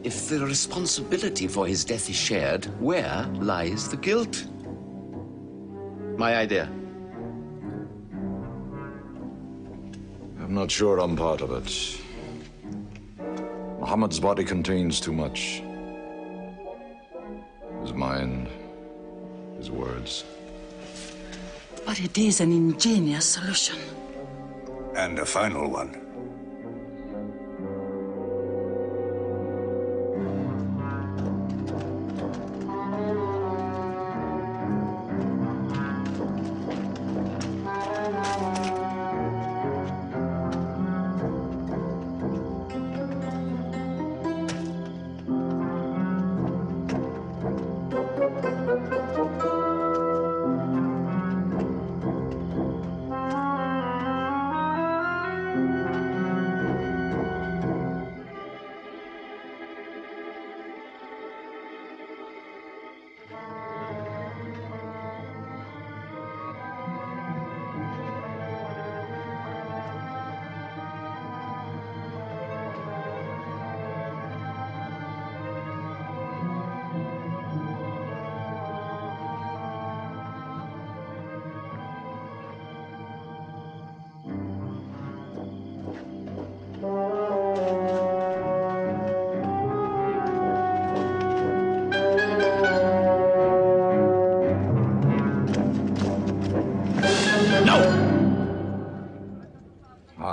If the responsibility for his death is shared, where lies the guilt? My idea. I'm not sure I'm part of it. Muhammad's body contains too much. His mind, his words. But it is an ingenious solution. And a final one.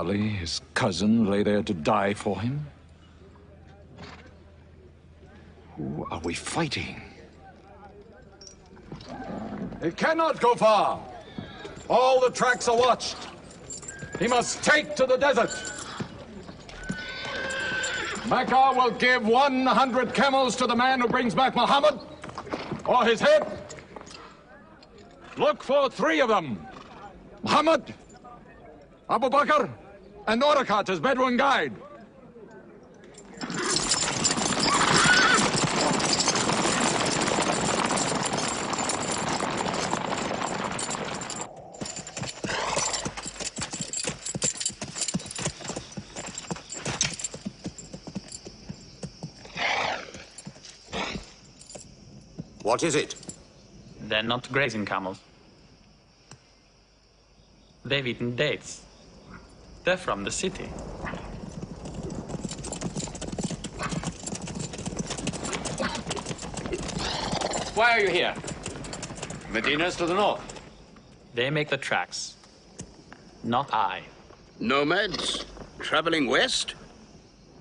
Ali, his cousin, lay there to die for him? Who are we fighting? He cannot go far. All the tracks are watched. He must take to the desert. Mecca will give 100 camels to the man who brings back Muhammad, or his head. Look for 3 of them. Muhammad, Abu Bakr, and Orakat as Bedouin guide. What is it? They're not grazing camels. They've eaten dates. They're from the city. Why are you here? Medina's to the north. They make the tracks. Not I. Nomads? Traveling west?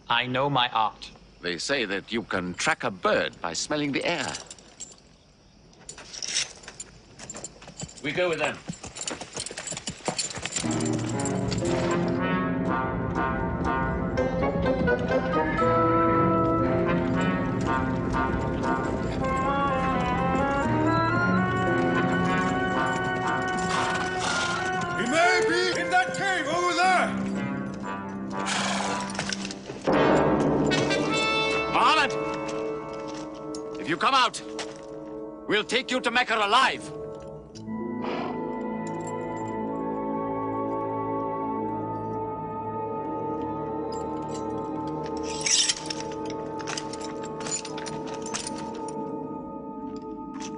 I know my art. They say that you can track a bird by smelling the air. We go with them. He may be in that cave over there. Muhammad! If you come out, we'll take you to Mecca alive.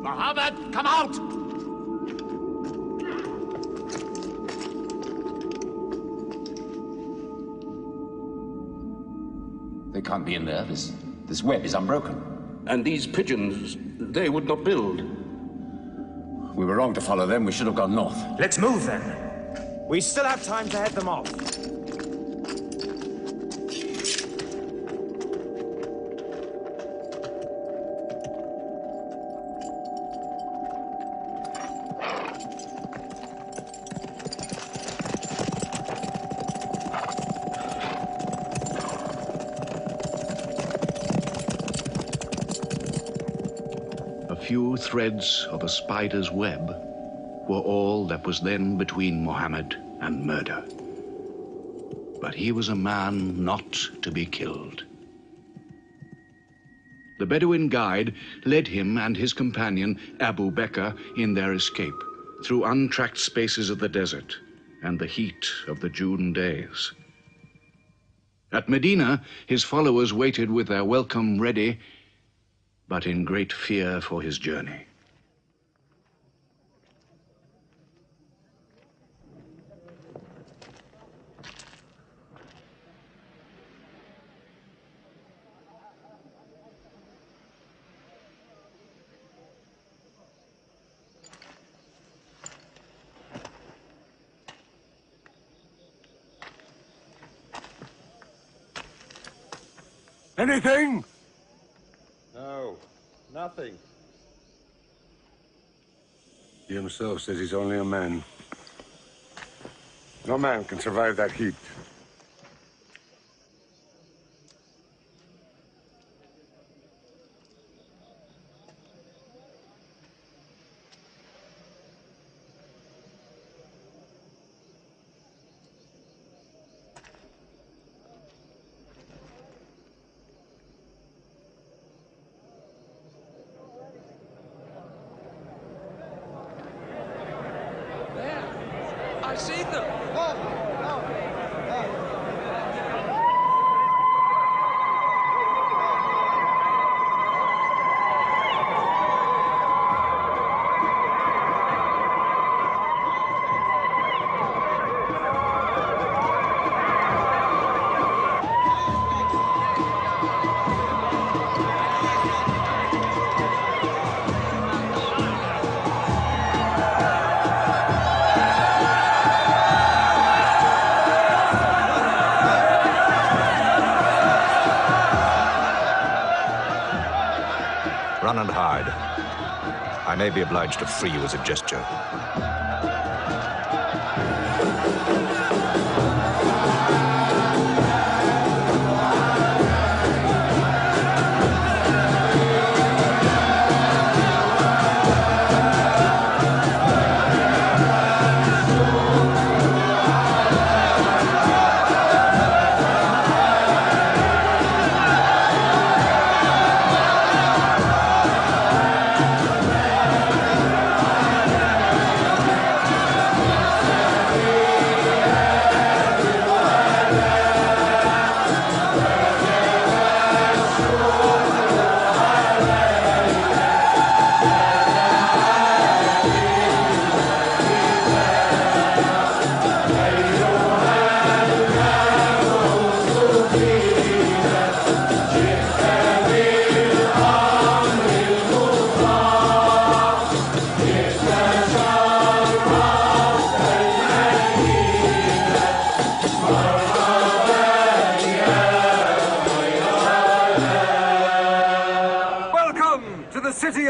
Muhammad, come out! They can't be in there. This web is unbroken. And these pigeons, they would not build. We were wrong to follow them. We should have gone north. Let's move then. We still have time to head them off. Few threads of a spider's web were all that was then between Muhammad and murder. But he was a man not to be killed. The Bedouin guide led him and his companion, Abu Bakr, in their escape through untracked spaces of the desert and the heat of the June days. At Medina, his followers waited with their welcome ready, but in great fear for his journey. Anything? No, nothing. He himself says he's only a man. No man can survive that heat. I see them. Run and hide. I may be obliged to free you as a gesture.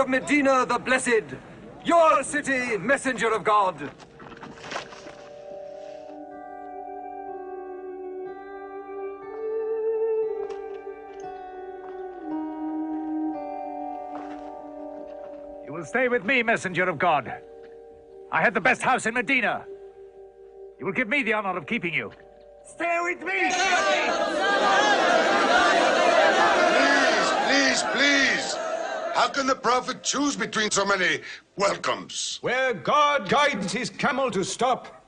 Medina the Blessed, your city, messenger of God. You will stay with me, messenger of God. I had the best house in Medina. You will give me the honor of keeping you. Stay with me! Please! How can the prophet choose between so many welcomes? Where God guides his camel to stop,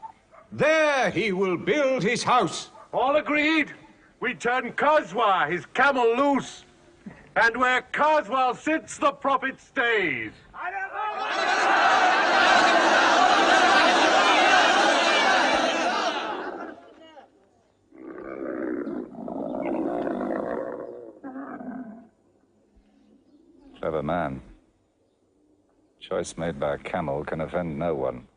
there he will build his house. All agreed? We turn Kazwa, his camel, loose. And where Kazwa sits, the prophet stays. Clever man. Choice made by a camel can offend no one.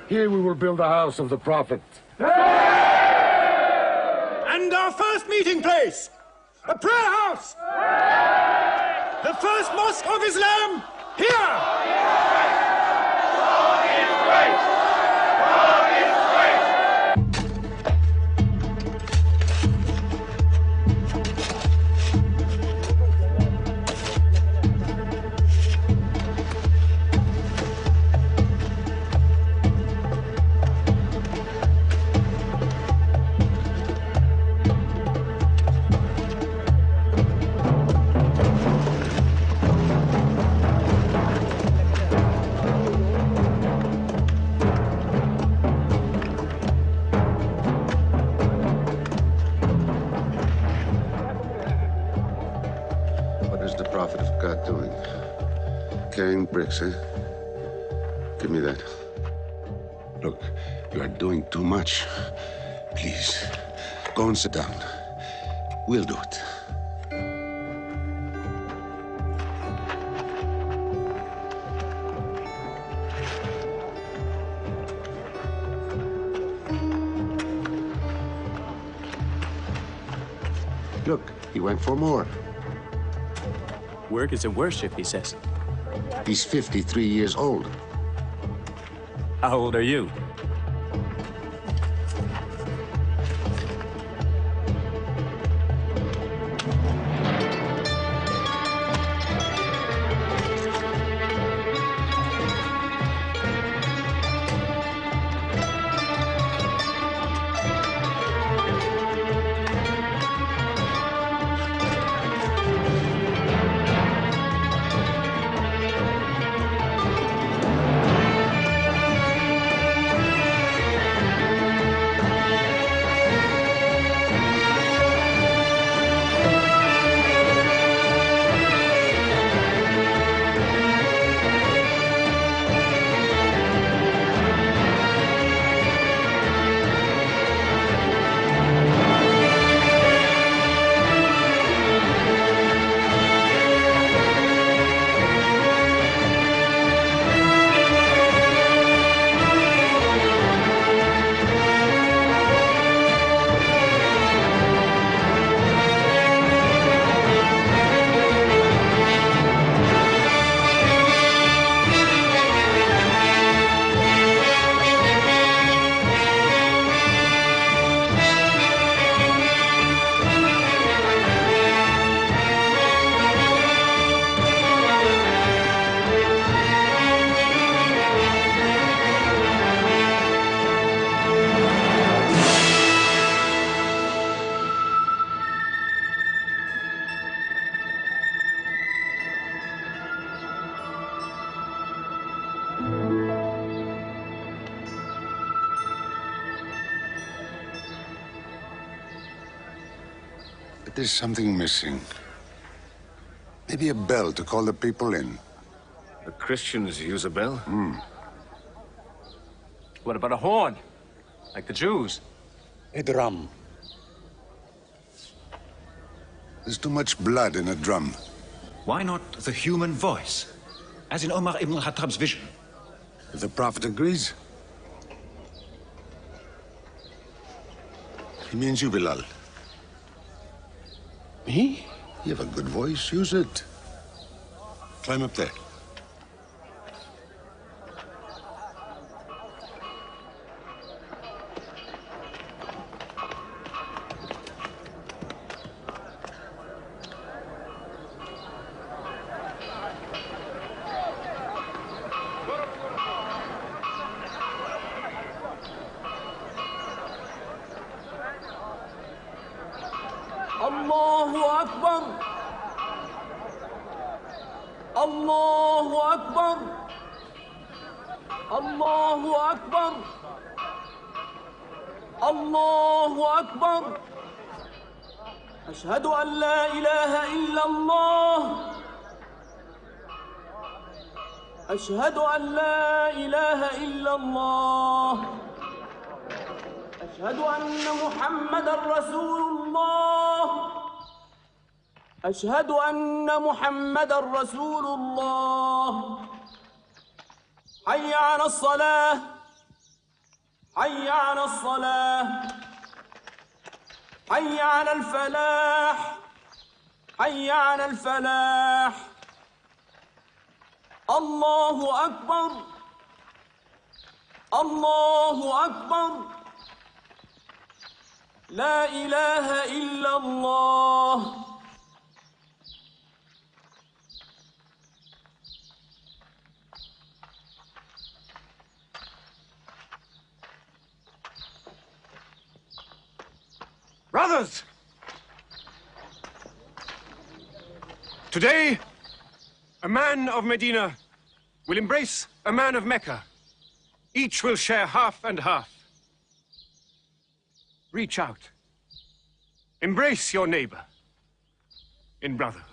Here we will build the house of the prophet. And our first meeting place, a prayer house. The first mosque of Islam, here. God is great. God is great. Carrying bricks, eh? Give me that. Look, you are doing too much. Please, go and sit down. We'll do it. Look, he went for more. Work is a worship, he says. He's 53 years old. How old are you? But there's something missing. Maybe a bell to call the people in. The Christians use a bell? What about a horn? Like the Jews? A drum. There's too much blood in a drum. Why not the human voice? As in Omar ibn al-Khattab's vision. If the Prophet agrees. He means you, Bilal. Me? You have a good voice. Use it. Climb up there. الله أكبر الله أكبر الله أكبر الله أكبر أشهد أن لا إله إلا الله أشهد أن لا إله إلا الله أشهد أن محمدًا رسول الله أشهد أن محمدًا رسول الله حي على الصلاة حي على الصلاة حي على الفلاح حي على الفلاح الله أكبر الله أكبر لا إله إلا الله Brothers! Today, a man of Medina will embrace a man of Mecca. Each will share half and half. Reach out. Embrace your neighbor in brotherhood.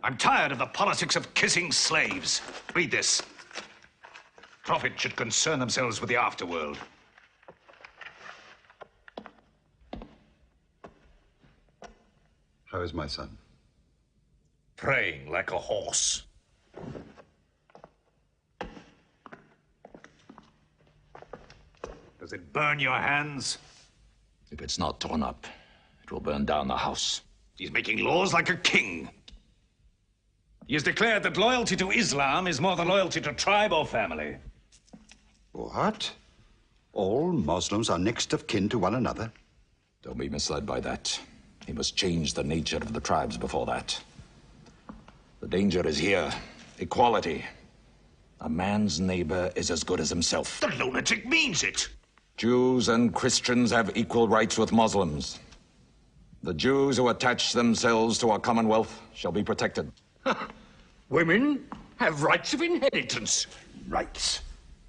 I'm tired of the politics of kissing slaves. Read this. Prophets should concern themselves with the afterworld. How is my son? Praying like a horse. Does it burn your hands? If it's not torn up, it will burn down the house. He's making laws like a king. He has declared that loyalty to Islam is more than loyalty to tribe or family. What? All Muslims are next of kin to one another? Don't be misled by that. He must change the nature of the tribes before that. The danger is here. Equality. A man's neighbor is as good as himself. The lunatic means it. Jews and Christians have equal rights with Muslims. The Jews who attach themselves to our commonwealth shall be protected. Women have rights of inheritance. Rights?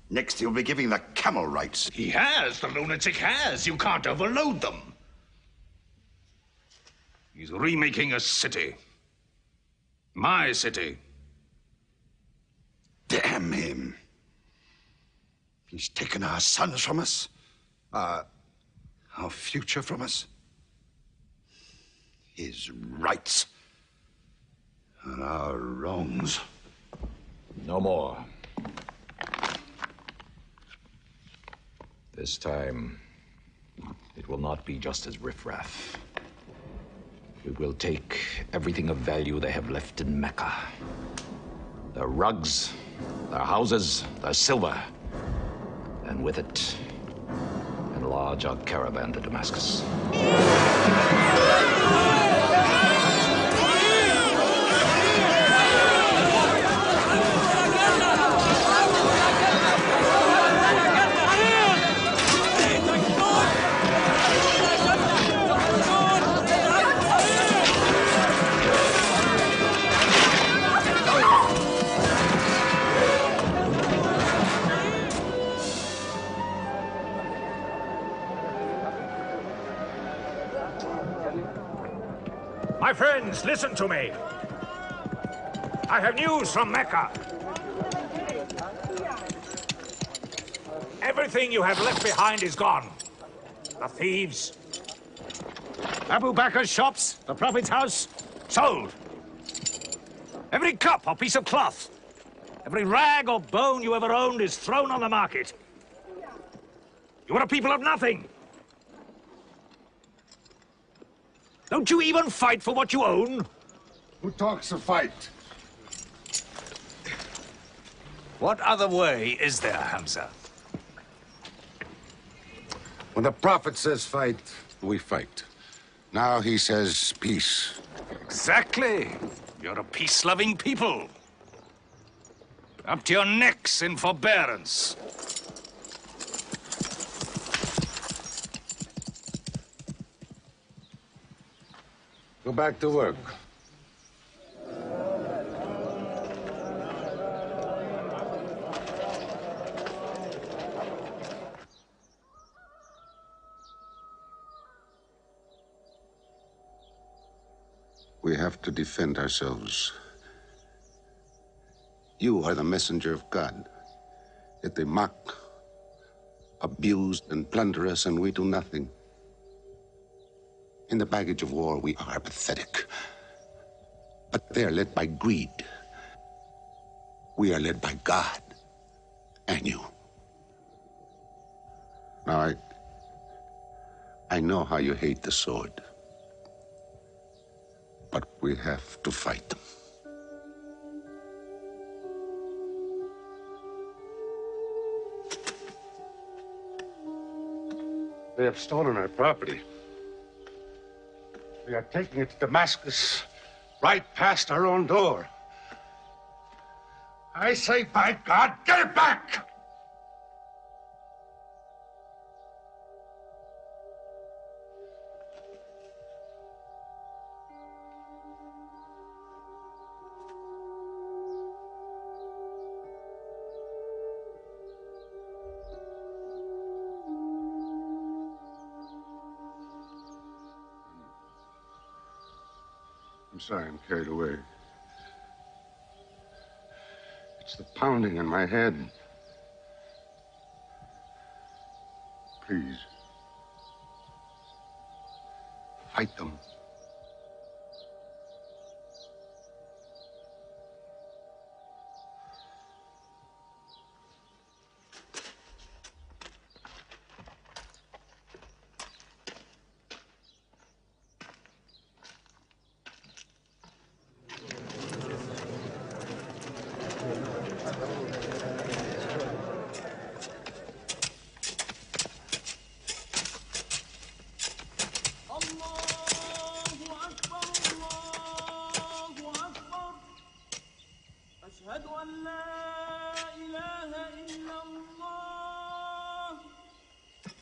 Next he'll be giving the camel rights. He has. The lunatic has. You can't overload them. He's remaking a city. My city. Damn him. He's taken our sons from us. Our future from us. His rights. And our wrongs. No more. This time, it will not be just as riffraff. We will take everything of value they have left in Mecca. Their rugs, their houses, their silver. And with it, enlarge our caravan to Damascus. My friends, listen to me. I have news from Mecca. Everything you have left behind is gone. The thieves. Abu Bakr's shops, the Prophet's house, sold. Every cup or piece of cloth, every rag or bone you ever owned is thrown on the market. You are a people of nothing. Don't you even fight for what you own? Who talks of fight? What other way is there, Hamza? When the Prophet says fight, we fight. Now he says peace. Exactly. You're a peace-loving people. Up to your necks in forbearance. Go back to work. We have to defend ourselves. You are the messenger of God. Yet they mock, abuse, and plunder us, and we do nothing. In the baggage of war, we are pathetic. But they are led by greed. We are led by God and you. Now, I know how you hate the sword. But we have to fight them. They have stolen our property. We are taking it to Damascus, right past our own door. I say, by God, get it back! I'm sorry, I'm carried away. It's the pounding in my head. Please. Fight them.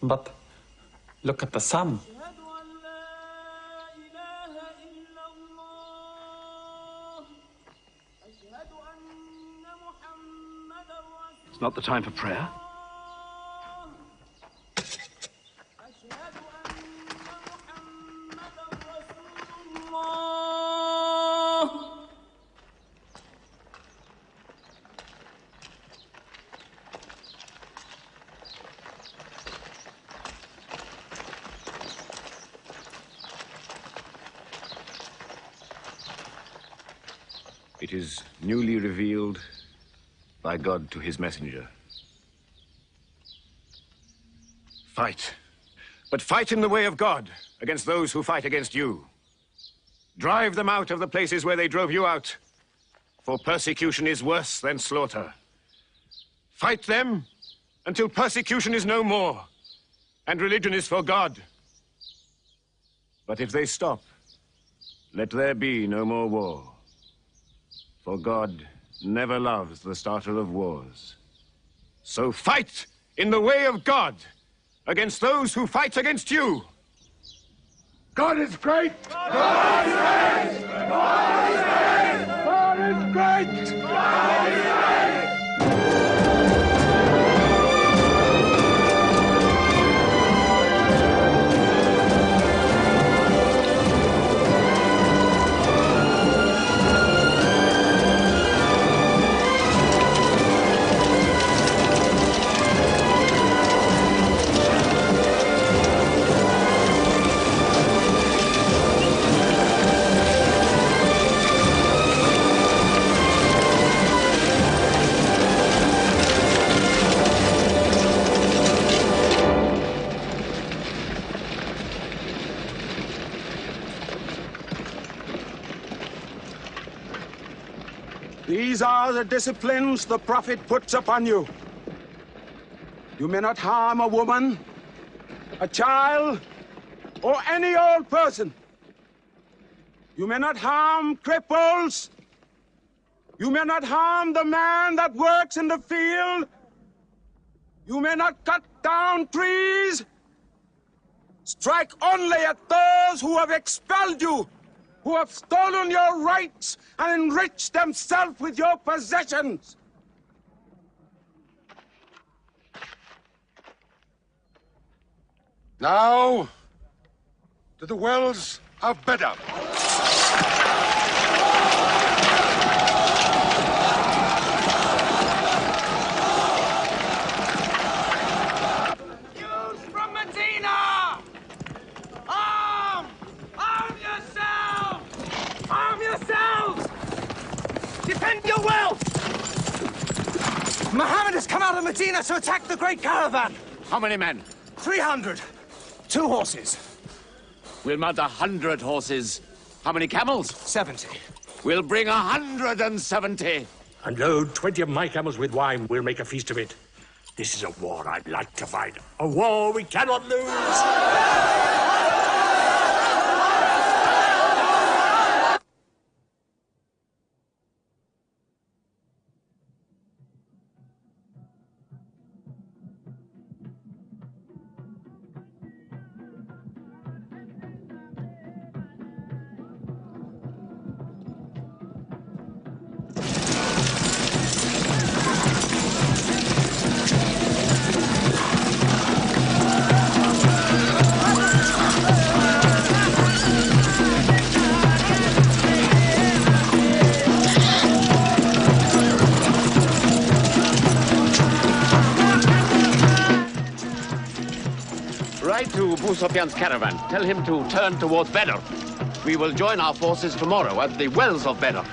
But look at the sun. It's not the time for prayer. It is newly revealed by God to his messenger. Fight. But fight in the way of God against those who fight against you. Drive them out of the places where they drove you out, for persecution is worse than slaughter. Fight them until persecution is no more, and religion is for God. But if they stop, let there be no more war. For God never loves the starter of wars. So fight in the way of God against those who fight against you. God is great! God is great! God is great! God is great! God is great! These are the disciplines the prophet puts upon you. You may not harm a woman, a child, or any old person. You may not harm cripples. You may not harm the man that works in the field. You may not cut down trees. Strike only at those who have expelled you, who have stolen your rights and enriched themselves with your possessions. Now, to the wells of Bedar. Youths from Medina! Arm! Arm yourselves! Arm yourselves! Defend your wealth! Muhammad has come out of Medina to attack the great caravan. How many men? 300. 2 horses. We'll mount 100 horses. How many camels? 70. We'll bring 170. And load 20 of my camels with wine. We'll make a feast of it. This is a war I'd like to fight. A war we cannot lose. Ride to Abu Sufyan's caravan. Tell him to turn towards Bedr. We will join our forces tomorrow at the wells of Bedr.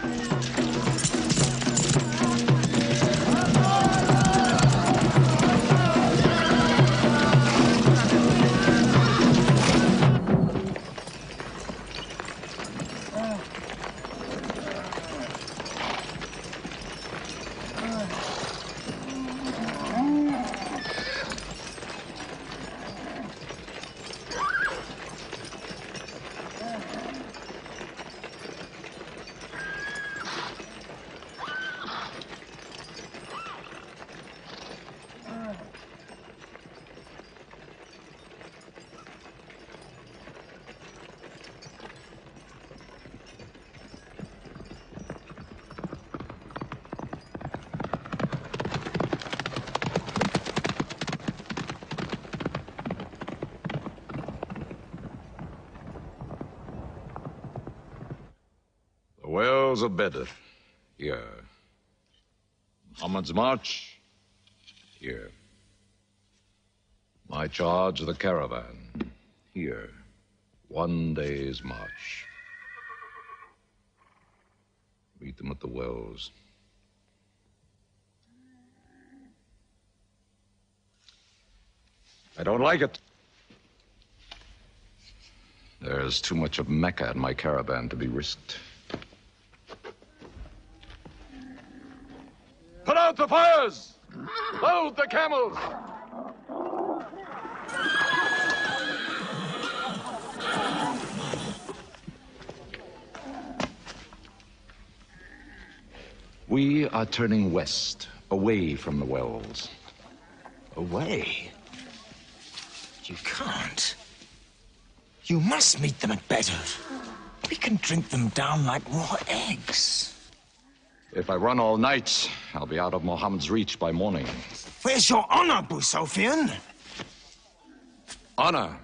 wells of Bedr. Here. Muhammad's march. Here. My charge of the caravan. Here. 1 day's march. Meet them at the wells. I don't like it. There's too much of Mecca in my caravan to be risked. Put out the fires! Load the camels! We are turning west, away from the wells. Away? You can't. You must meet them at Bedr. We can drink them down like raw eggs. If I run all night, I'll be out of Muhammad's reach by morning. Where's your honor, Abu Sufyan? Honor?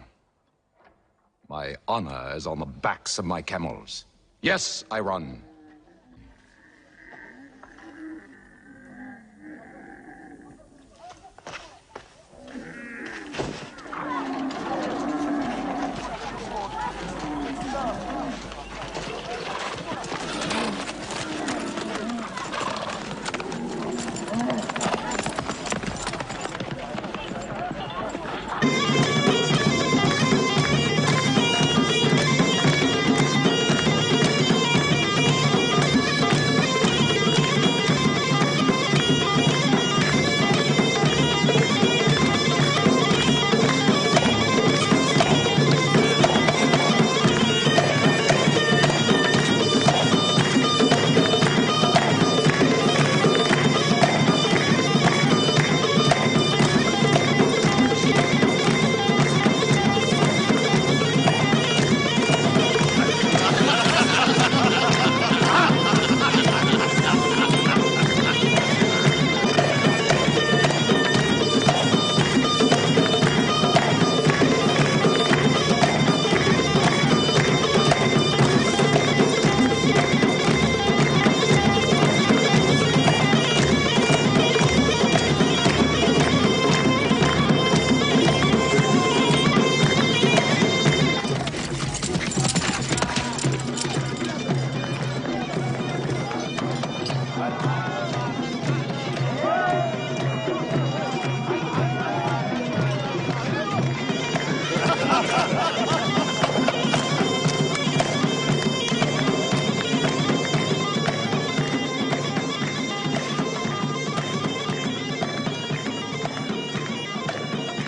My honor is on the backs of my camels. Yes, I run.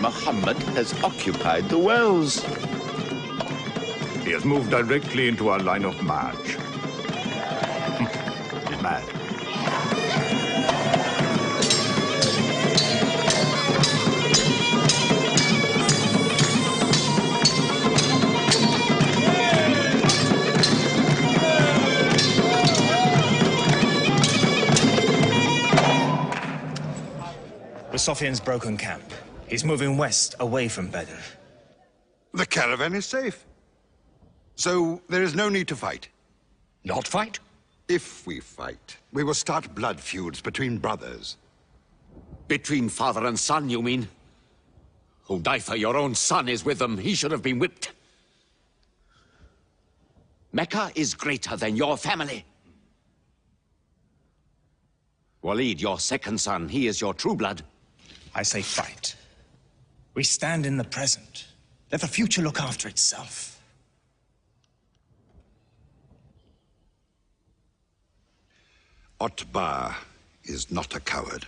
Muhammad has occupied the wells. He has moved directly into our line of march. He's mad. Sufyan's broken camp. He's moving west, away from Bedr. The caravan is safe. So there is no need to fight. Not fight? If we fight, we will start blood feuds between brothers. Between father and son, you mean? Hudayfa, your own son, is with them. He should have been whipped. Mecca is greater than your family. Walid, your second son, he is your true blood. I say fight. We stand in the present. Let the future look after itself. Otbah is not a coward.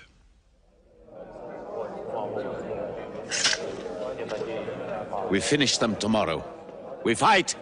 We finish them tomorrow. We fight!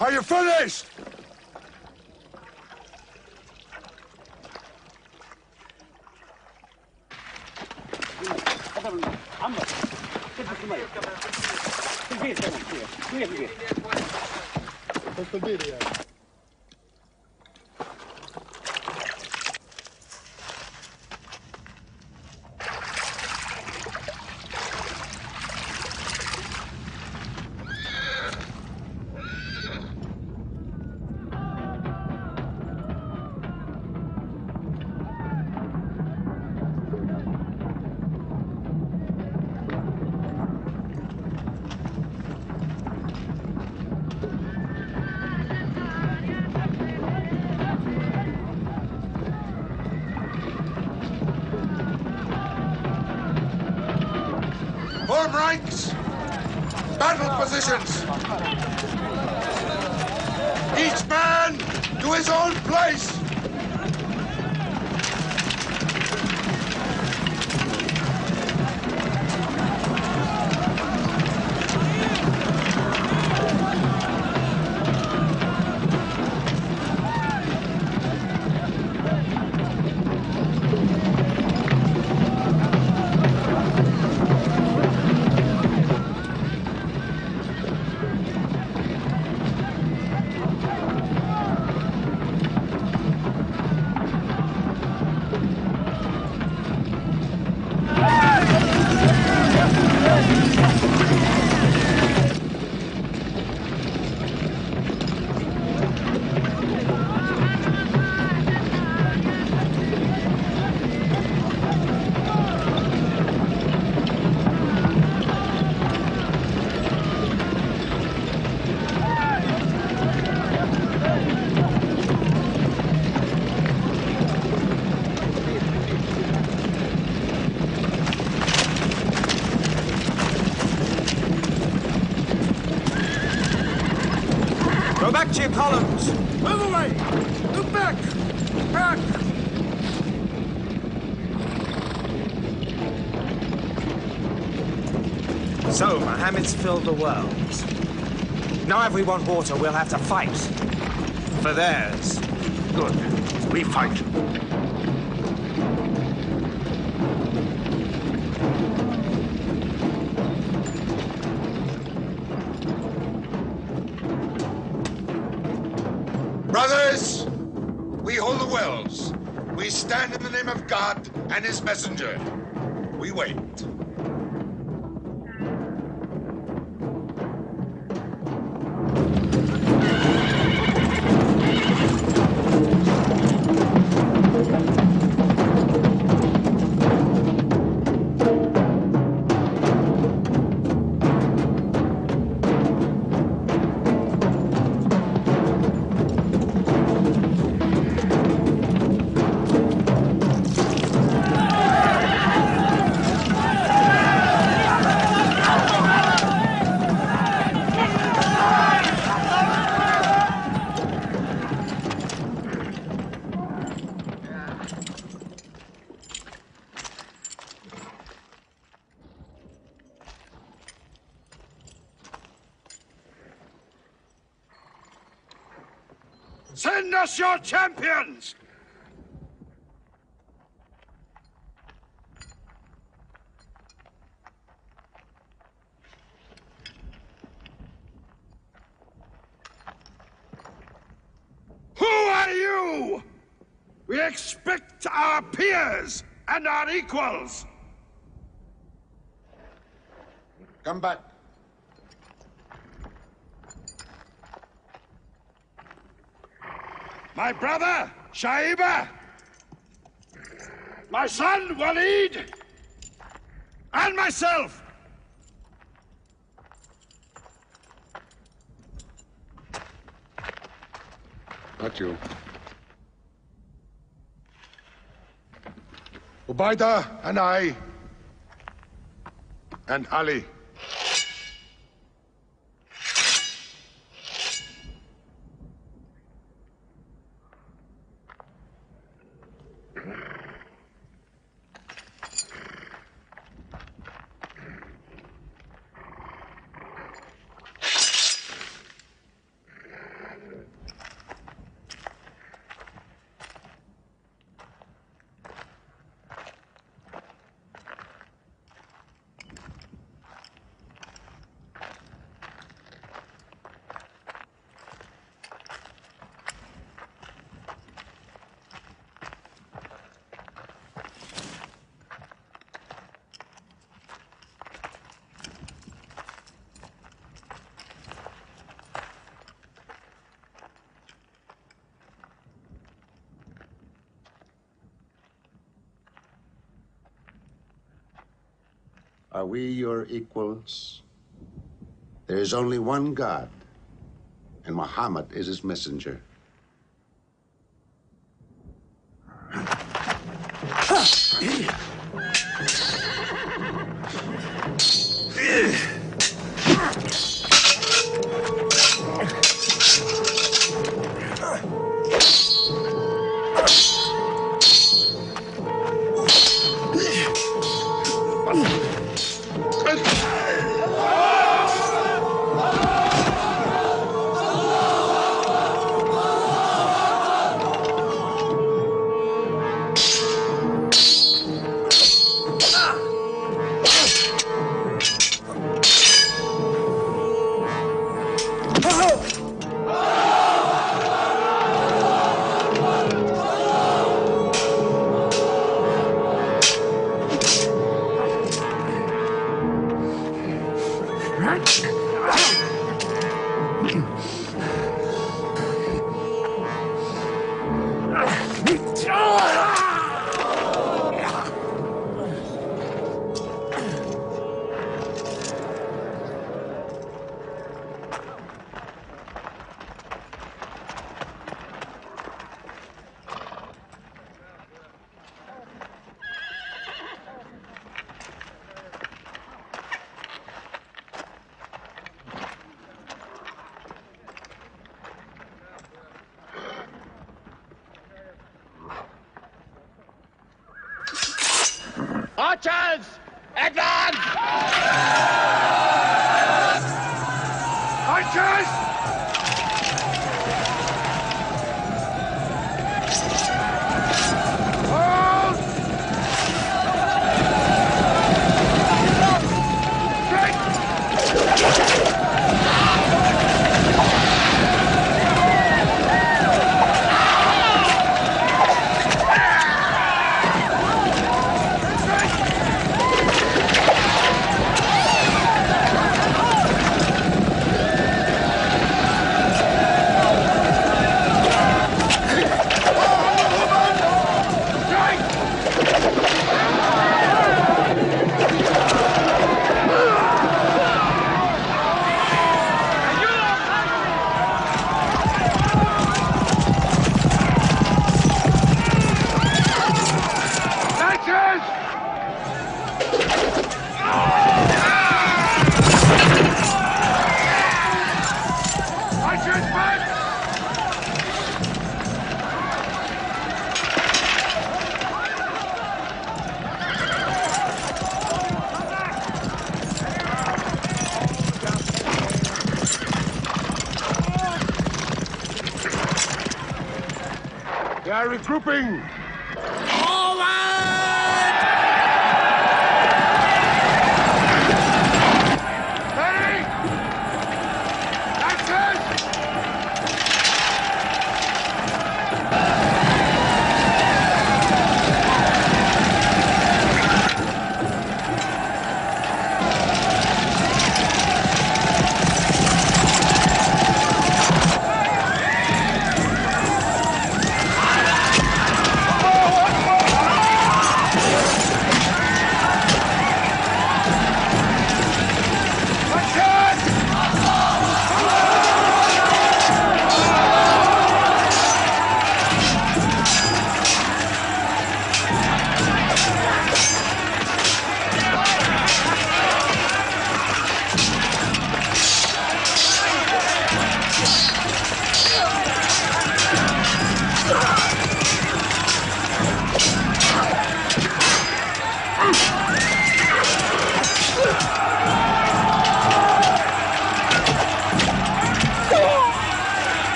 Are you finished? Form ranks! Battle positions! Each man to his own place! Go back to your columns! Move away! Move back! Back! So, Muhammad's filled the world. Now if we want water, we'll have to fight. For theirs. Good. We fight. Brothers, we hold the wells. We stand in the name of God and his messenger. We wait. Send us your champions! Who are you? We expect our peers and our equals. Come back. My brother, Shaiba. My son, Walid. And myself. Not you. Ubaidah and I. And Ali. Are we your equals? There is only one God, and Muhammad is his messenger. Archers! Advance! Archers! Hold! They are regrouping!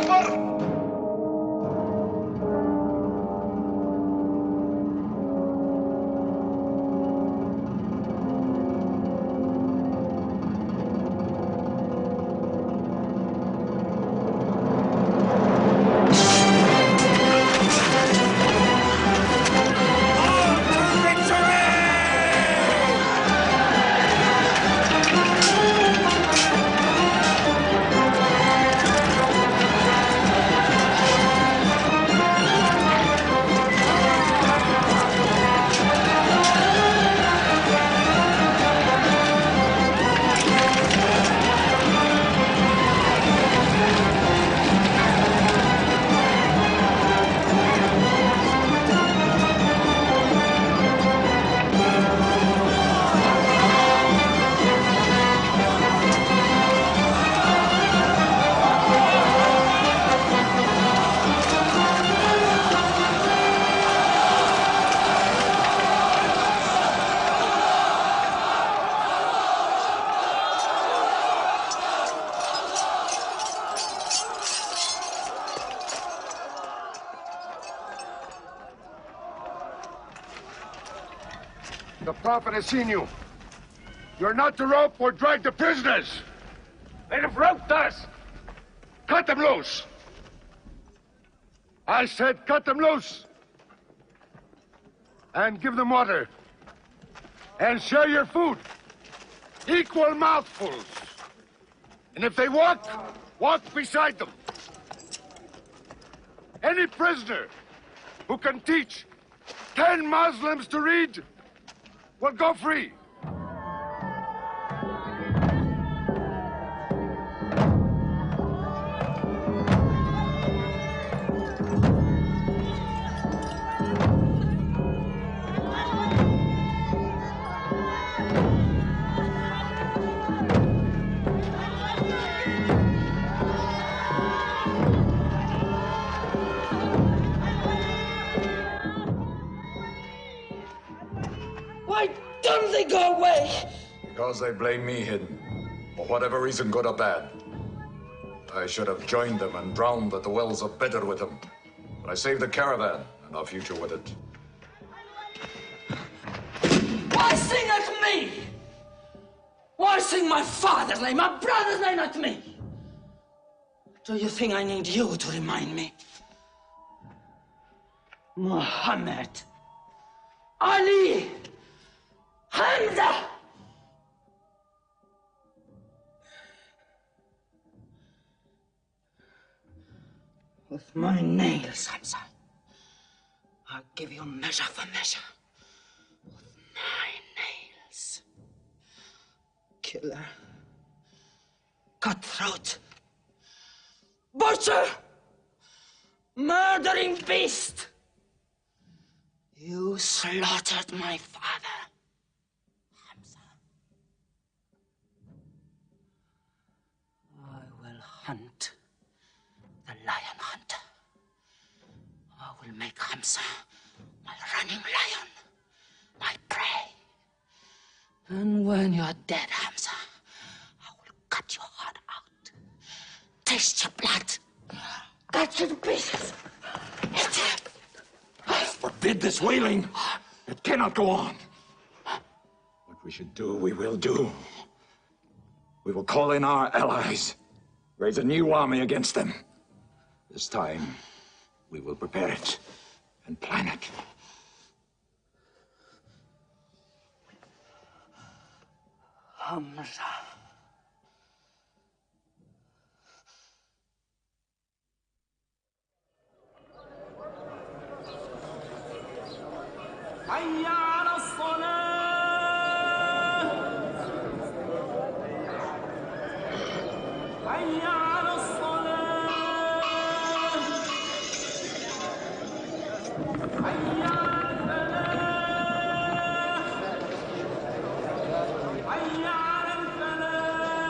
Akbar! The Prophet has seen you. You're not to rope or drag the prisoners. They have roped us. Cut them loose. I said cut them loose. And give them water. And share your food. Equal mouthfuls. And if they walk, walk beside them. Any prisoner who can teach 10 Muslims to read will go free. Why don't they go away? Because they blame me, Hidden. For whatever reason, good or bad. I should have joined them and drowned at the wells of Bedr with them. But I saved the caravan and our future with it. Why sing at me? Why sing my father's name, my brother's name at me? Do you think I need you to remind me? Muhammad, Ali, Hamza! With my nails, Hamza, I'll give you measure for measure. With my nails. Killer. Cutthroat. Butcher! Murdering beast! You slaughtered my father, Hamza. I will hunt the lion hunter. I will make Hamza my running lion, my prey. And when you're dead, Hamza, I will cut your heart out, taste your blood, cut you to pieces, eat it. Forbid this wailing. It cannot go on. What we should do, we will do. We will call in our allies, raise a new army against them. This time, we will prepare it and plan it. Hamza. حي على الصلاة حي على الصلاة حي على الفلاح حي على الفلاح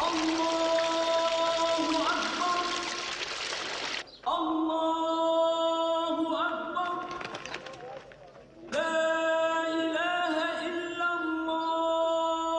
الله أكبر الله أكبر لا إله إلا الله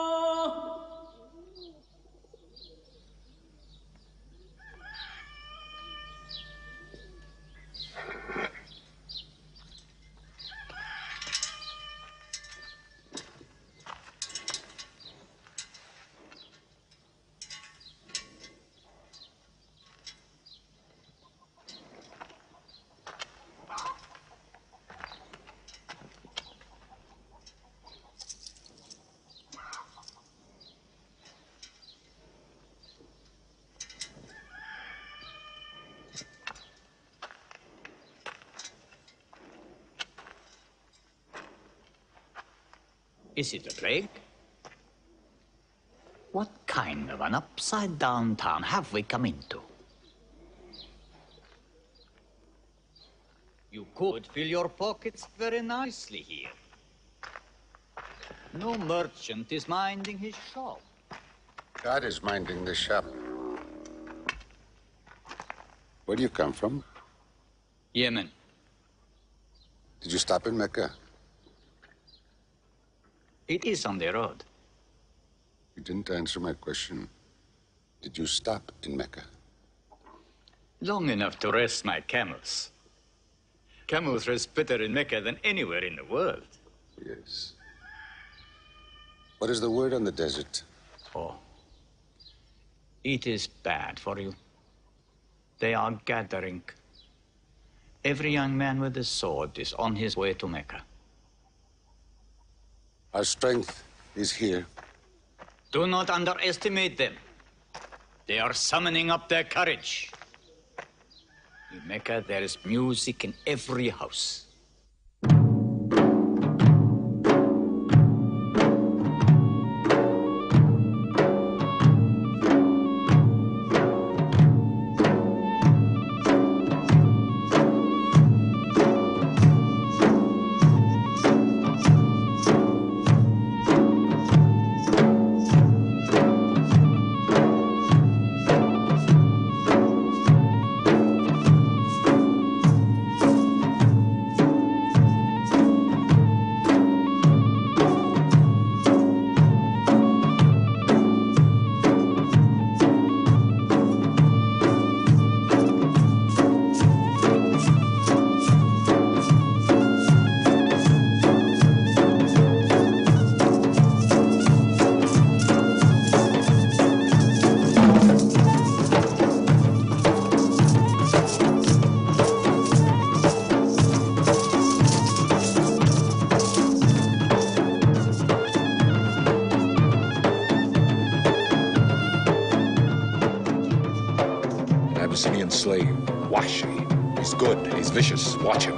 Is it a plague? What kind of an upside-down town have we come into? You could fill your pockets very nicely here. No merchant is minding his shop. God is minding the shop. Where do you come from? Yemen. Did you stop in Mecca? It is on the road. You didn't answer my question. Did you stop in Mecca? Long enough to rest my camels. Camels rest better in Mecca than anywhere in the world. Yes. What is the word on the desert? Oh. It is bad for you. They are gathering. Every young man with a sword is on his way to Mecca. Our strength is here. Do not underestimate them. They are summoning up their courage. In Mecca, there is music in every house. Abyssinian slave, Washi. He's good, he's vicious. Watch him.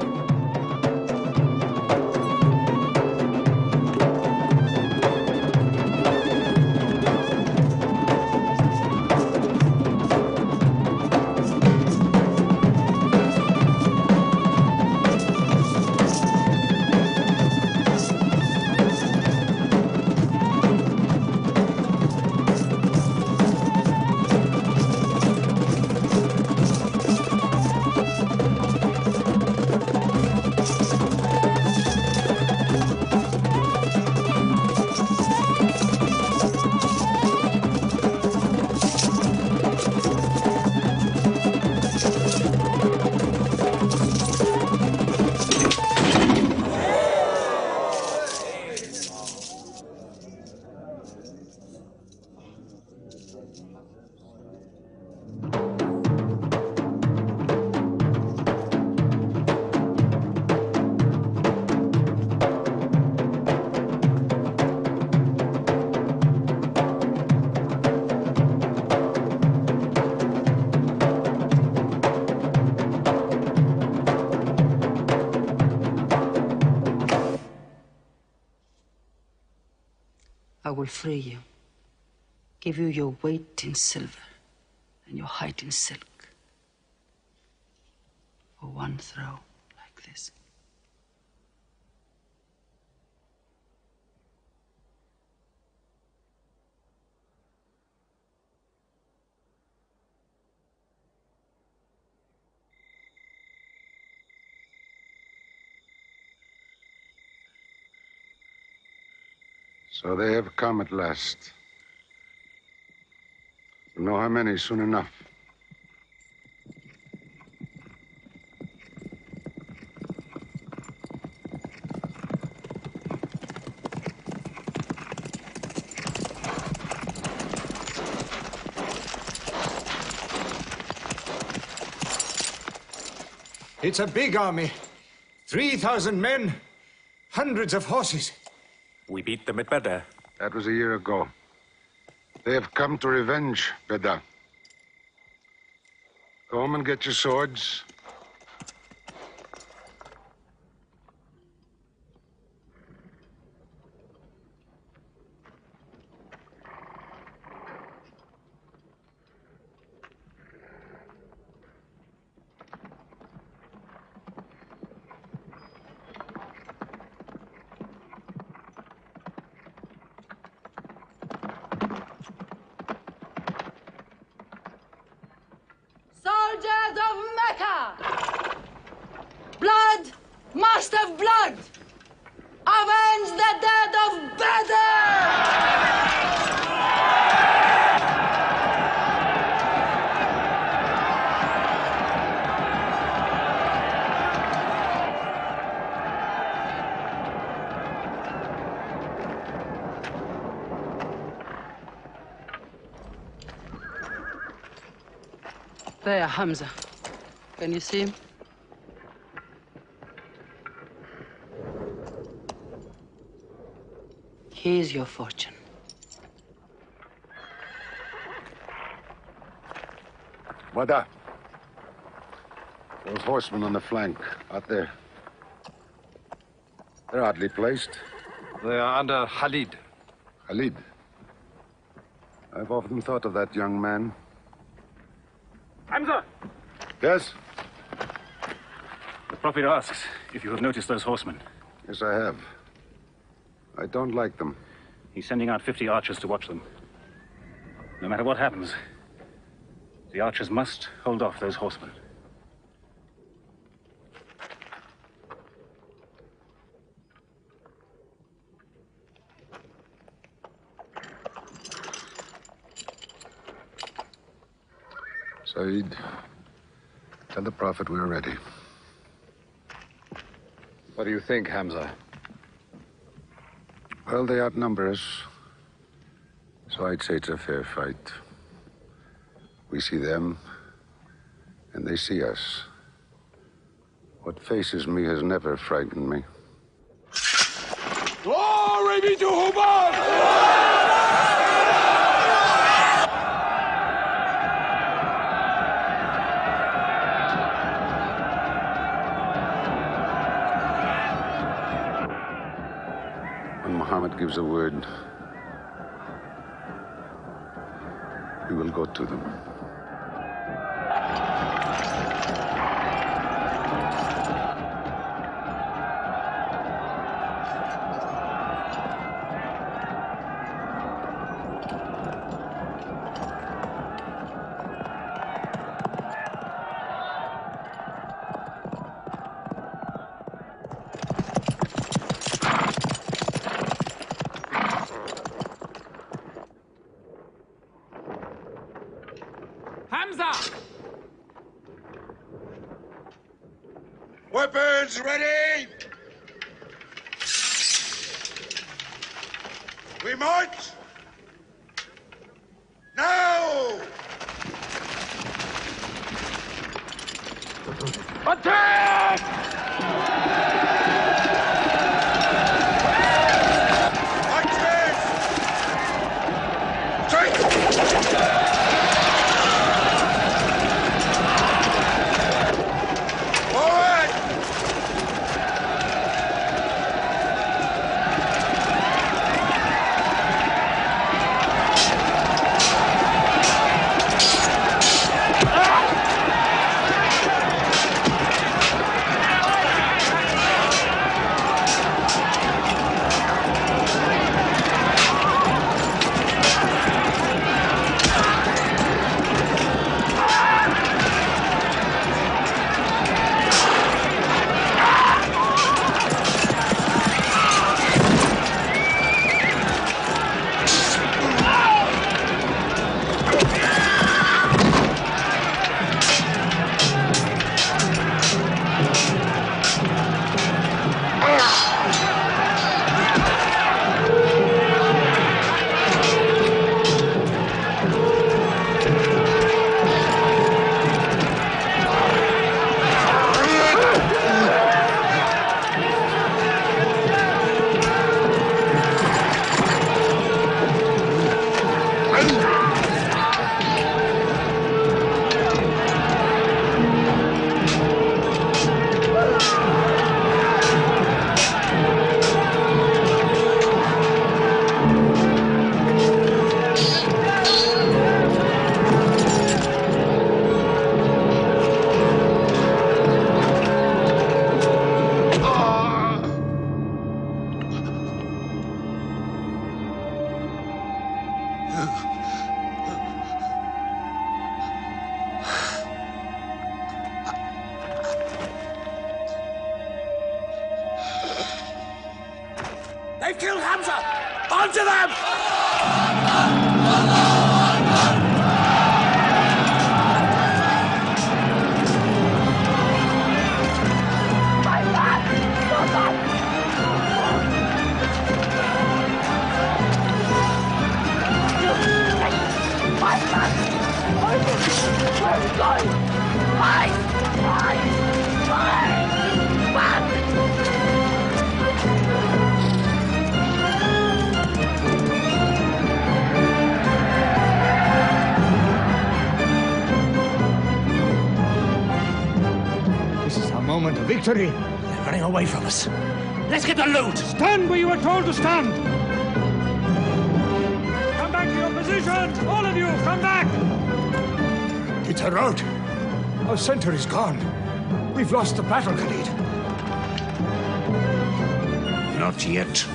I will free you, give you your weight in silver and your height in silk for one throw like this. So they have come at last. We'll know how many soon enough. It's a big army. 3,000 men, hundreds of horses. We beat them at Badr. That was a year ago. They have come to revenge, Beda. Go home and get your swords. Mecca! Blood must have blood! Avenge the dead of Badr! There, Hamza. Can you see him? Here's your fortune. Wada. Those horsemen on the flank, out there. They're oddly placed. They are under Khalid. Khalid? I've often thought of that young man. Hamza! Yes? The Prophet asks if you have noticed those horsemen. Yes, I have. I don't like them. He's sending out 50 archers to watch them. No matter what happens, the archers must hold off those horsemen. Saeed, tell the Prophet we're ready. What do you think, Hamza? Well, they outnumber us, so I'd say it's a fair fight. We see them, and they see us. What faces me has never frightened me. Glory be to Hubbard! When Muhammad gives a word, we will go to them. Weapons ready! We march! Now! Attack! Hamza! Onto them! This is our moment of victory. They're running away from us. Let's get the loot! Stand where you were told to stand! Come back to your positions! All of you, come back! It's a rout. Our center is gone. We've lost the battle, Khalid. Not yet.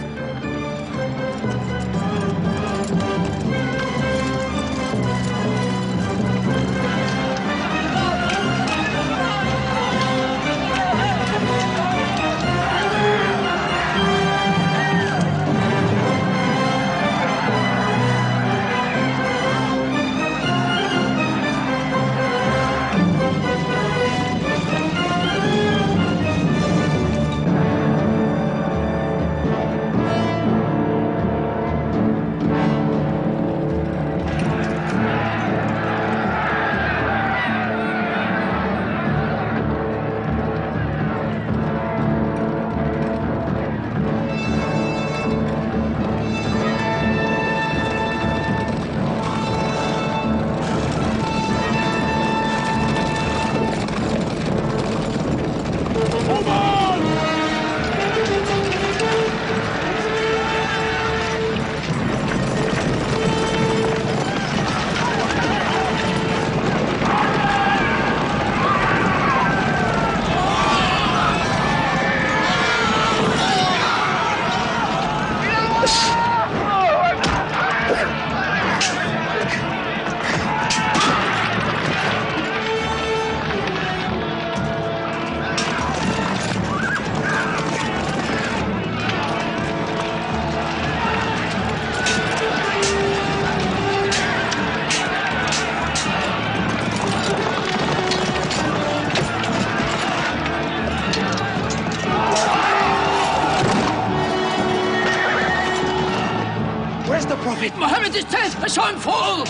Muhammad is dead! I saw him fall!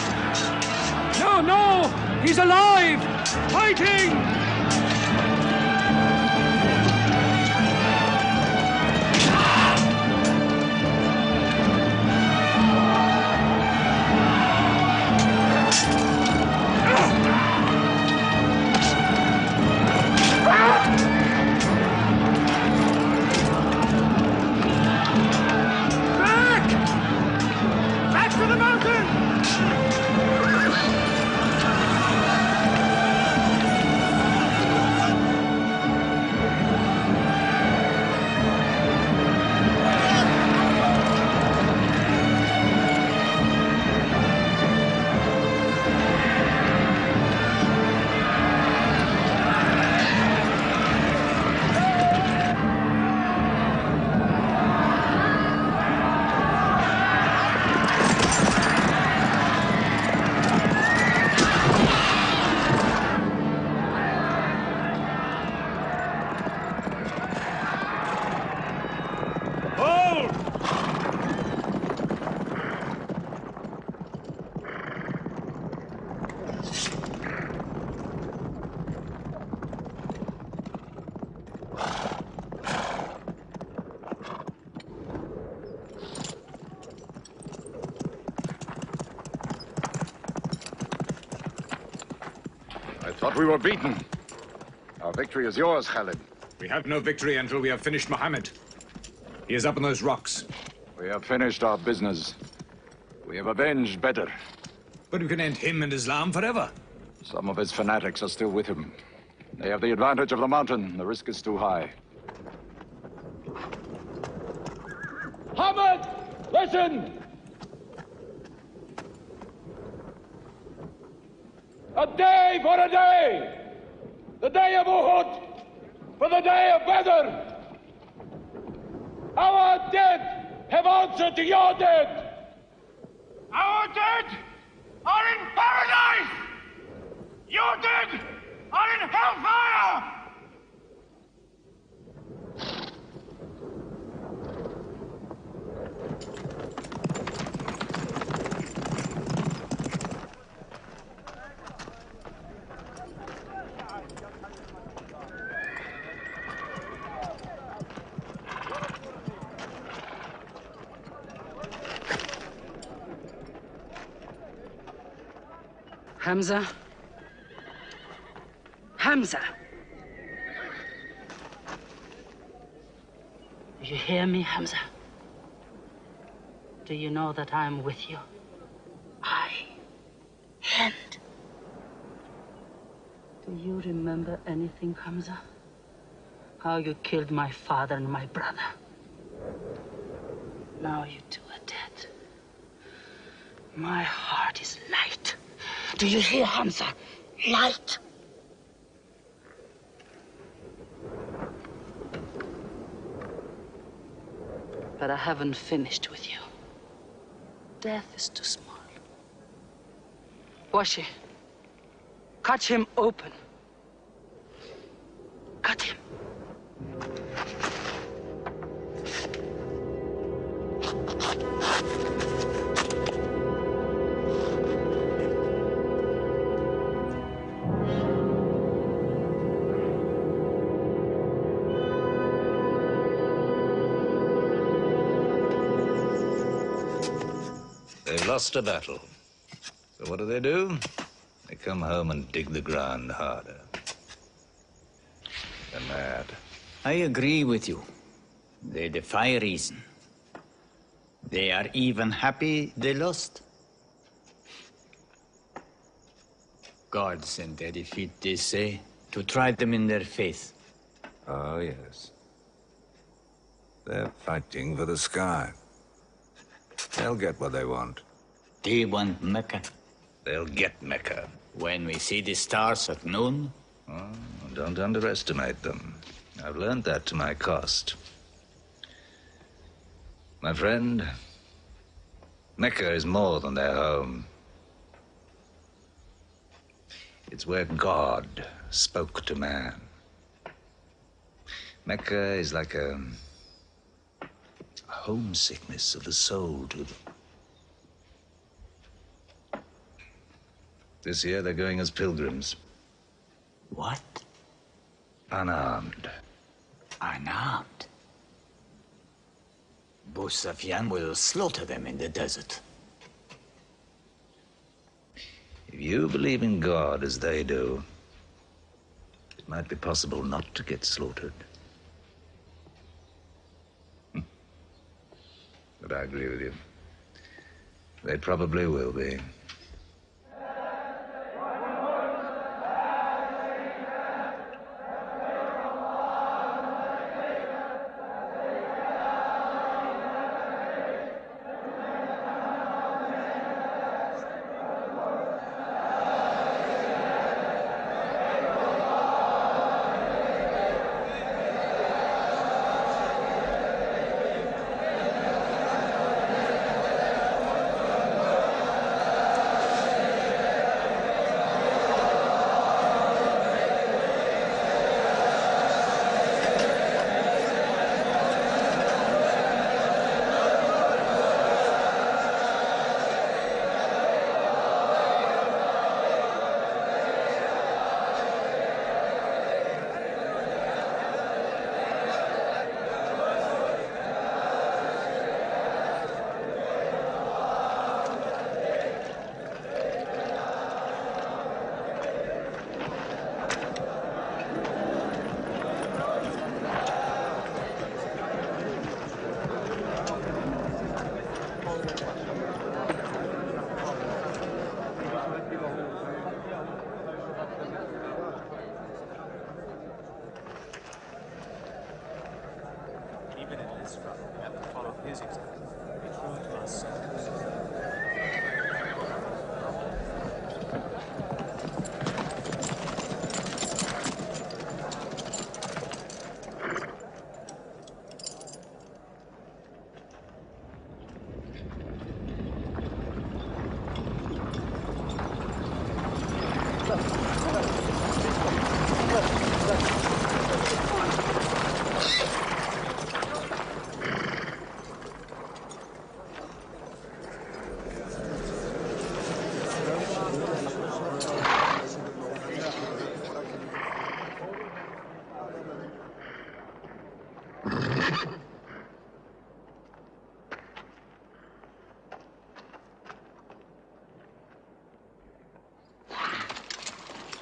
No, no! He's alive! Fighting! We were beaten. Our victory is yours, Khalid. We have no victory until we have finished Muhammad. He is up on those rocks. We have finished our business. We have avenged Badr. But we can end him and Islam forever. Some of his fanatics are still with him. They have the advantage of the mountain. The risk is too high. Muhammad, listen! A day for a day! The day of Uhud for the day of Badr! Our dead have answered to your dead. Our dead are in paradise. Your dead are in hellfire. Hamza? Hamza! Do you hear me, Hamza? Do you know that I'm with you? And do you remember anything, Hamza? How you killed my father and my brother? Now you two are dead. My heart is light. Do you hear, Hamza? Light. But I haven't finished with you. Death is too small. Washi, cut him open. Cut him. They've lost a battle. So what do? They come home and dig the ground harder. They're mad. I agree with you. They defy reason. They are even happy they lost. God sent their defeat, they say, to try them in their faith. Oh, yes. They're fighting for the sky. They'll get what they want. They want Mecca. They'll get Mecca. When we see the stars at noon? Oh, don't underestimate them. I've learned that to my cost. My friend, Mecca is more than their home. It's where God spoke to man. Mecca is like a homesickness of the soul to them. This year they're going as pilgrims. What? Unarmed. Unarmed? Abu Sufyan will slaughter them in the desert. If you believe in God as they do, it might be possible not to get slaughtered. But I agree with you. They probably will be.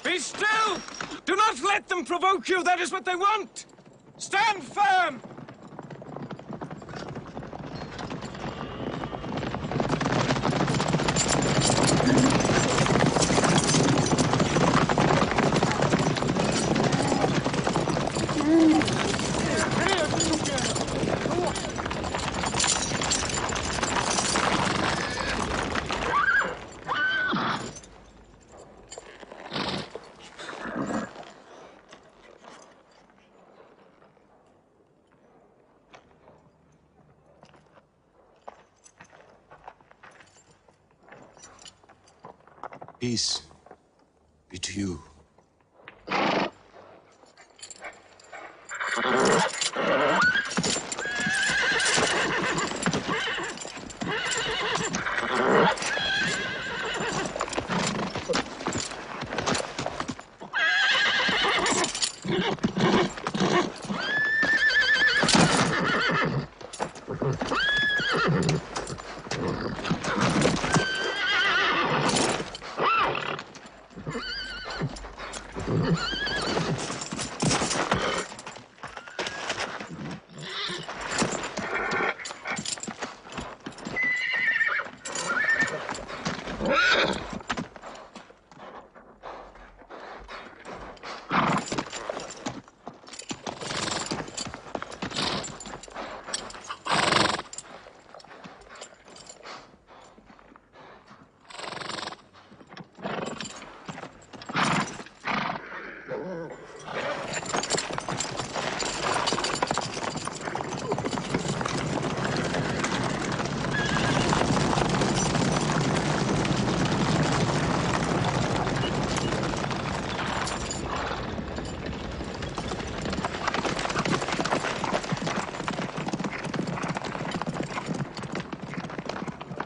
Be still! Do not let them provoke you. That is what they want. Stand firm! Peace be to you.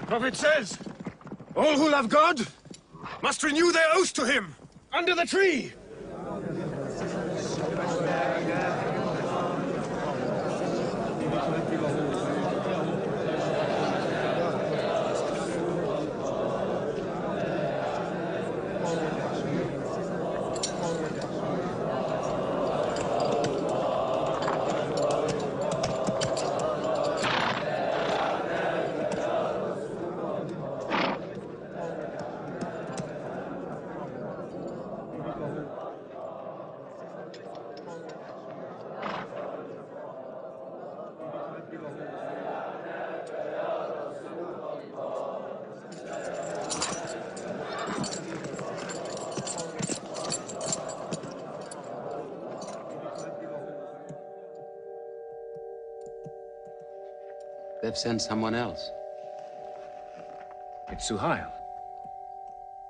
Prophet says, all who love God must renew their oath to him under the tree. They've sent someone else. It's Suhail.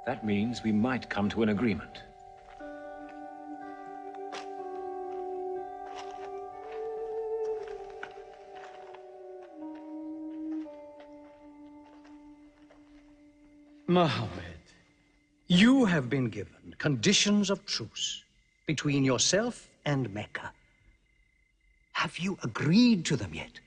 That means we might come to an agreement. Muhammad, you have been given conditions of truce between yourself and Mecca. Have you agreed to them yet?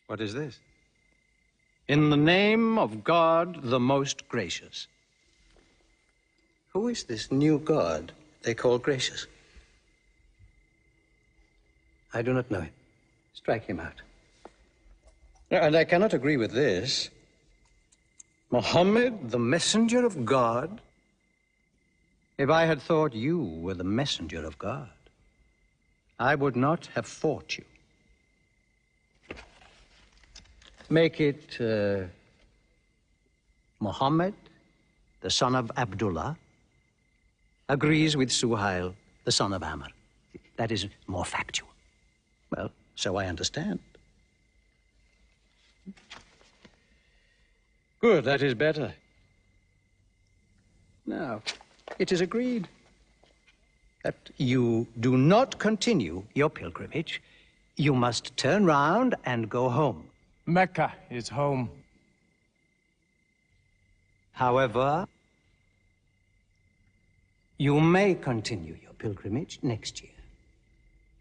What is this? In the name of God, the most gracious. Who is this new God they call gracious? I do not know him. Strike him out. And I cannot agree with this. Muhammad, the messenger of God? If I had thought you were the messenger of God, I would not have fought you. Make it Muhammad, the son of Abdullah, agrees with Suhail, the son of Amr. That is more factual. Well, so I understand. Good, that is better. Now, it is agreed. that you do not continue your pilgrimage. You must turn round and go home. Mecca is home. However, you may continue your pilgrimage next year.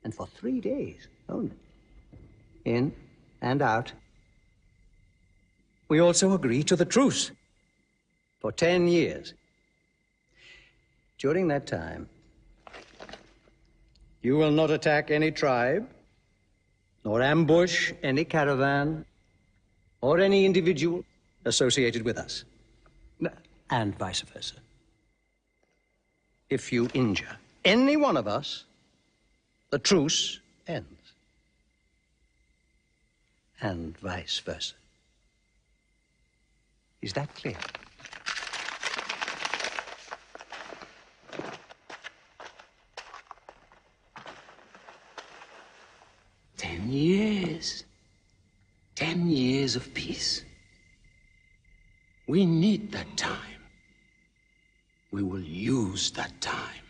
And for 3 days only. In and out. We also agree to the truce for 10 years. During that time, you will not attack any tribe, nor ambush any caravan, or any individual associated with us, and vice versa. If you injure any one of us, the truce ends, and vice versa. Is that clear? Ten years. 10 years of peace. We need that time. We will use that time.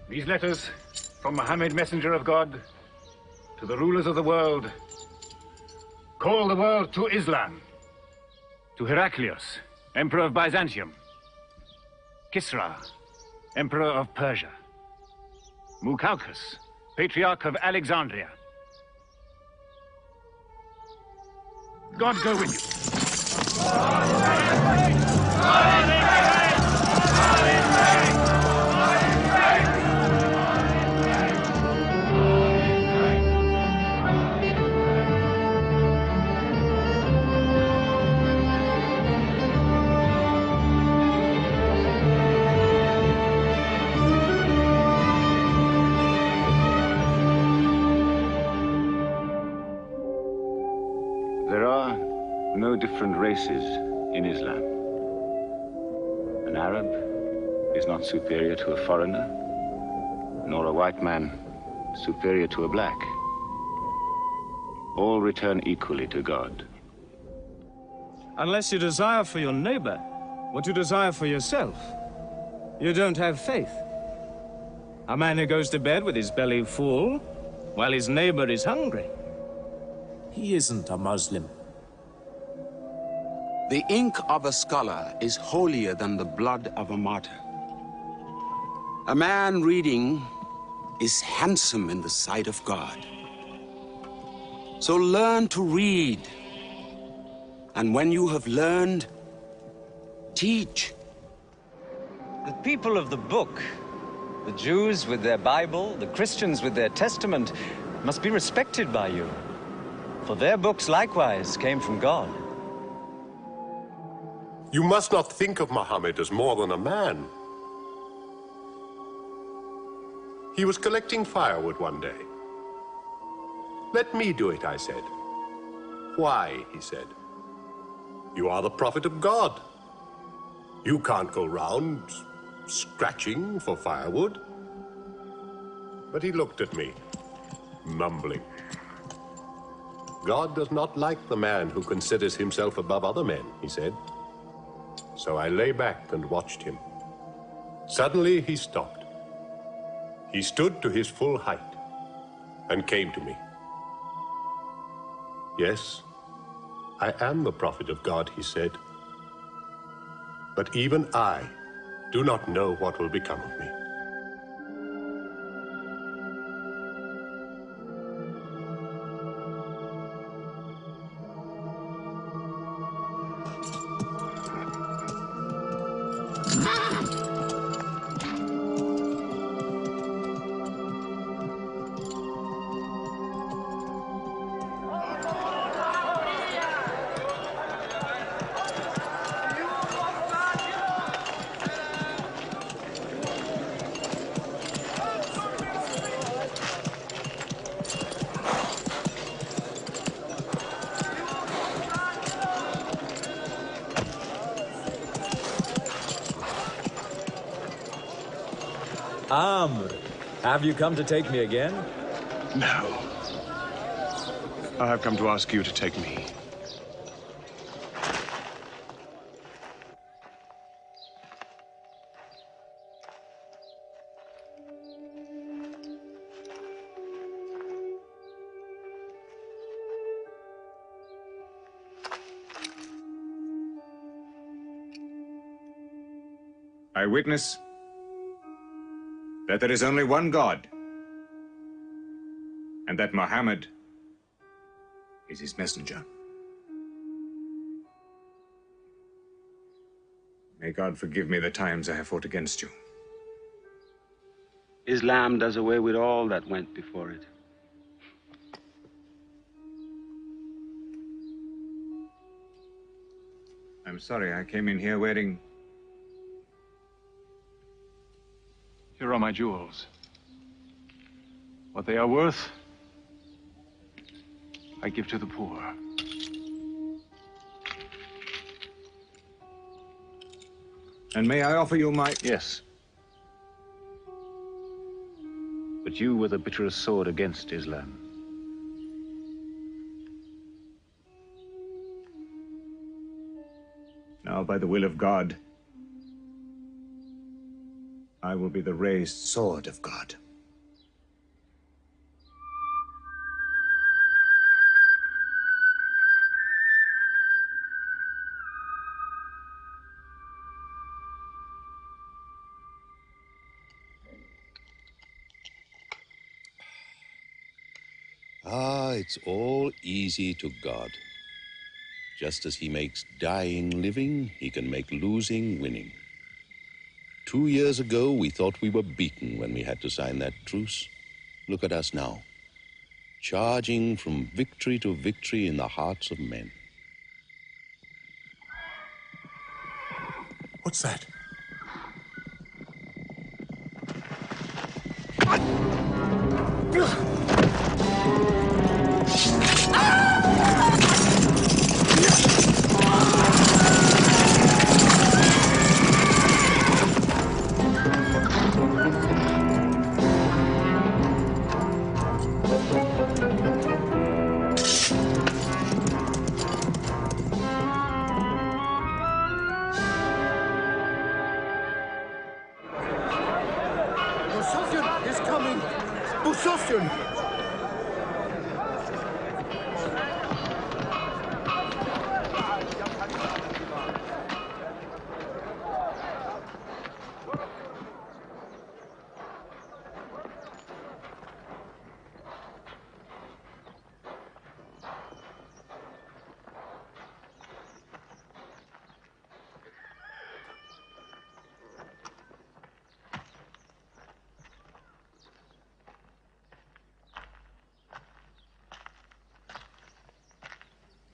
These letters from Muhammad, messenger of God, to the rulers of the world. Call the world to Islam. To Heraclius, emperor of Byzantium. Kisra, emperor of Persia. Mukaukis, patriarch of Alexandria. God go with you. There are no different races in Islam. An Arab is not superior to a foreigner, nor a white man superior to a black. All return equally to God. Unless you desire for your neighbor what you desire for yourself, you don't have faith. A man who goes to bed with his belly full while his neighbor is hungry. He isn't a Muslim. The ink of a scholar is holier than the blood of a martyr. A man reading is handsome in the sight of God. So learn to read. And when you have learned, teach. The people of the book, the Jews with their Bible, the Christians with their Testament, must be respected by you. For their books likewise came from God. You must not think of Muhammad as more than a man. He was collecting firewood one day. Let me do it, I said. Why, he said. You are the prophet of God. You can't go round scratching for firewood. But he looked at me, mumbling. God does not like the man who considers himself above other men, he said. So I lay back and watched him. Suddenly he stopped. He stood to his full height and came to me. Yes, I am the prophet of God, he said. But even I do not know what will become of me. Amr, have you come to take me again? No. I have come to ask you to take me. I witness that there is only one God, and that Muhammad is his messenger. May God forgive me the times I have fought against you. Islam does away with all that went before it. I'm sorry, I came in here wearing... Here are my jewels. What they are worth, I give to the poor. And may I offer you my... Yes. But you were the bitterest sword against Islam. Now, by the will of God, I will be the raised sword of God. Ah, it's all easy to God. Just as he makes dying living, he can make losing winning. 2 years ago, we thought we were beaten when we had to sign that truce. Look at us now, charging from victory to victory in the hearts of men. What's that?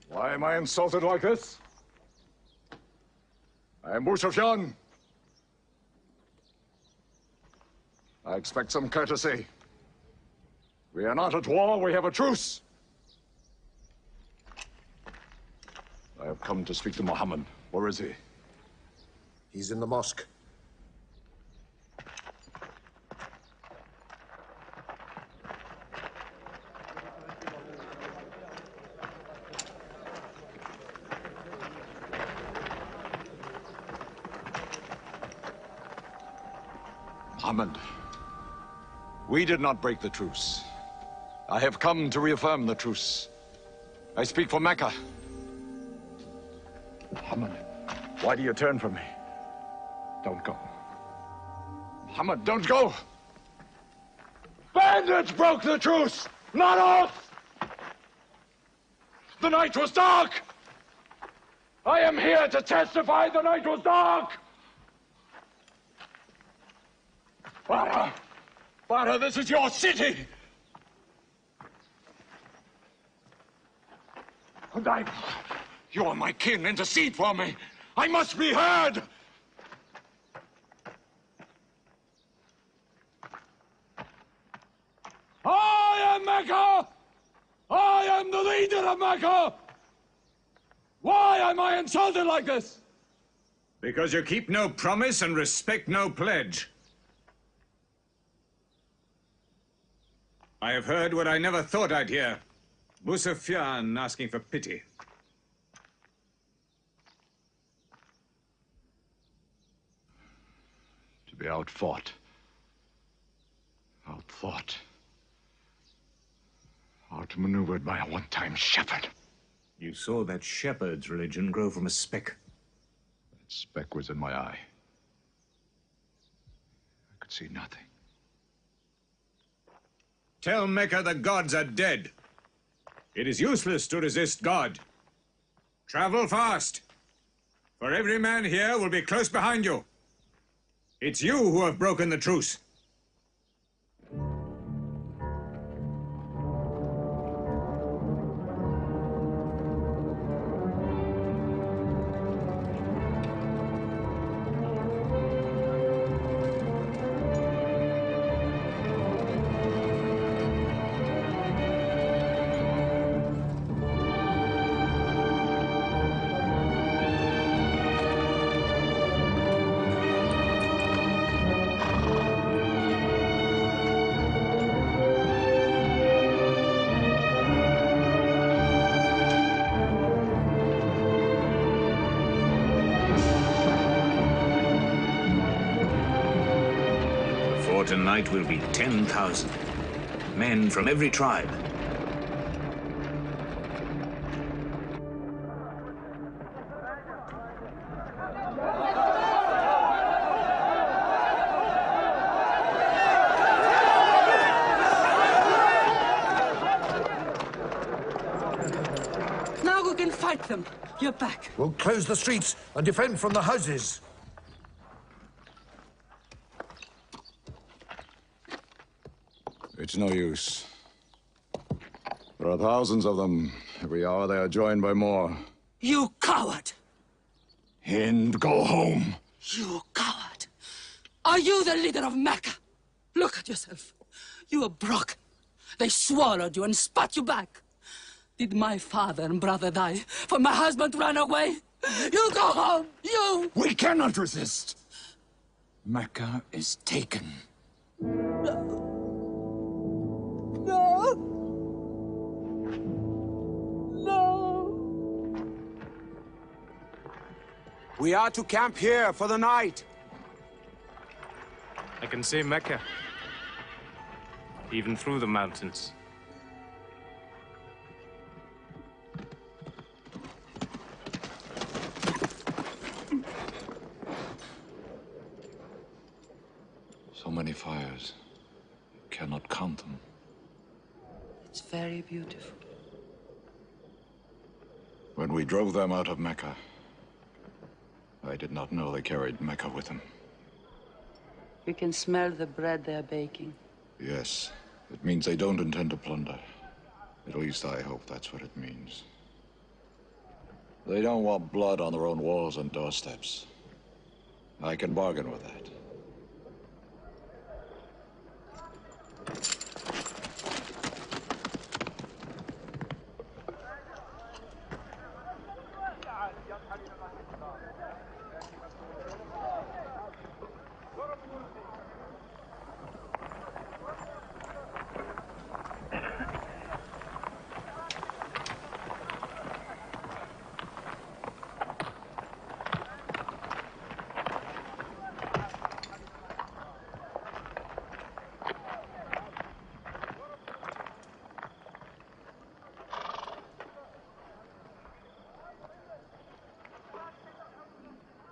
Why am I insulted like this? I am Abu Sufyan. I expect some courtesy. We are not at war, we have a truce. I have come to speak to Muhammad. Where is he? He's in the mosque. Muhammad, we did not break the truce. I have come to reaffirm the truce. I speak for Mecca. Muhammad, why do you turn from me? Don't go. Muhammad, don't go! Bandits broke the truce, not us! The night was dark! I am here to testify the night was dark! Father, this is your city! And you are my kin, intercede for me! I must be heard! I am Mecca! I am the leader of Mecca! Why am I insulted like this? Because you keep no promise and respect no pledge. I have heard what I never thought I'd hear. Abu Sufyan asking for pity. To be outfought, outthought, outmaneuvered by a one-time shepherd. You saw that shepherd's religion grow from a speck. That speck was in my eye. I could see nothing. Tell Mecca the gods are dead. It is useless to resist God. Travel fast, for every man here will be close behind you. It's you who have broken the truce. Tonight will be 10,000 men from every tribe. Now we can fight them. You're back. We'll close the streets and defend from the houses. It's no use. There are thousands of them. Every hour they are joined by more. You coward! Hind, go home. You coward! Are you the leader of Mecca? Look at yourself. You are broken. They swallowed you and spat you back. Did my father and brother die for my husband ran away? You go home, you! We cannot resist. Mecca is taken. No. We are to camp here for the night. I can see Mecca, even through the mountains. So many fires. You cannot count them. It's very beautiful. When we drove them out of Mecca, I did not know they carried Mecca with them. You can smell the bread they're baking. Yes, it means they don't intend to plunder. At least I hope that's what it means. They don't want blood on their own walls and doorsteps. I can bargain with that.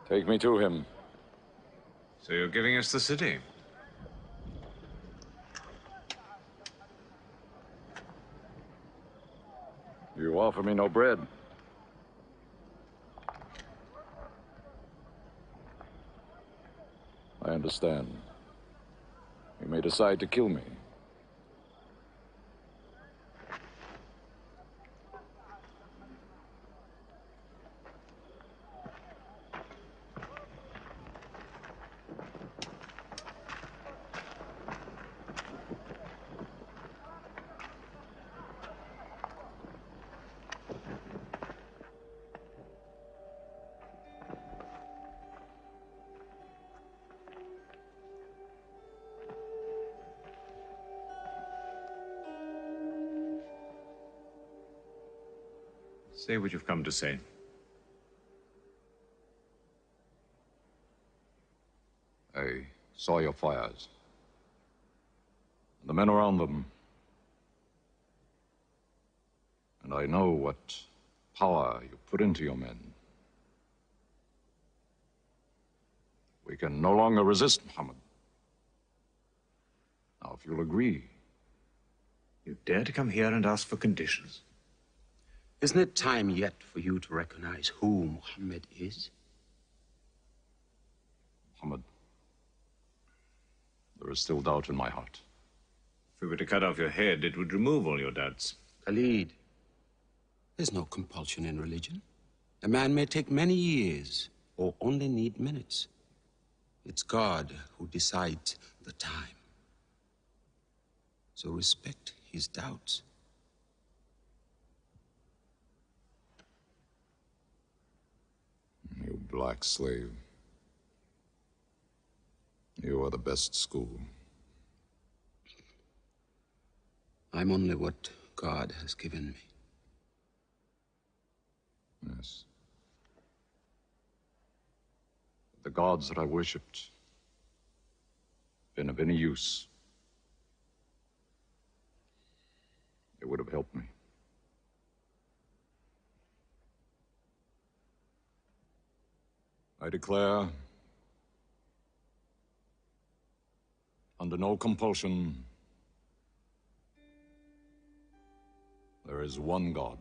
Take me to him. So you're giving us the city? You offer me no bread. I understand. You may decide to kill me. Say what you've come to say. I saw your fires. The men around them. And I know what power you put into your men. We can no longer resist Muhammad. Now, if you'll agree. You dare to come here and ask for conditions? Isn't it time yet for you to recognize who Muhammad is? Muhammad, there is still doubt in my heart. If we were to cut off your head, it would remove all your doubts. Khalid, there's no compulsion in religion. A man may take many years or only need minutes. It's God who decides the time. So respect his doubts. You black slave. You are the best school. I'm only what God has given me. Yes. The gods that I worshipped been of any use. They would have helped me. I declare, under no compulsion, there is one God.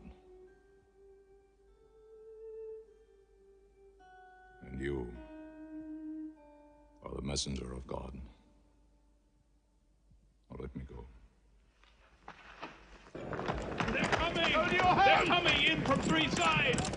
And you are the messenger of God. Now let me go. They're coming! They're coming in from three sides!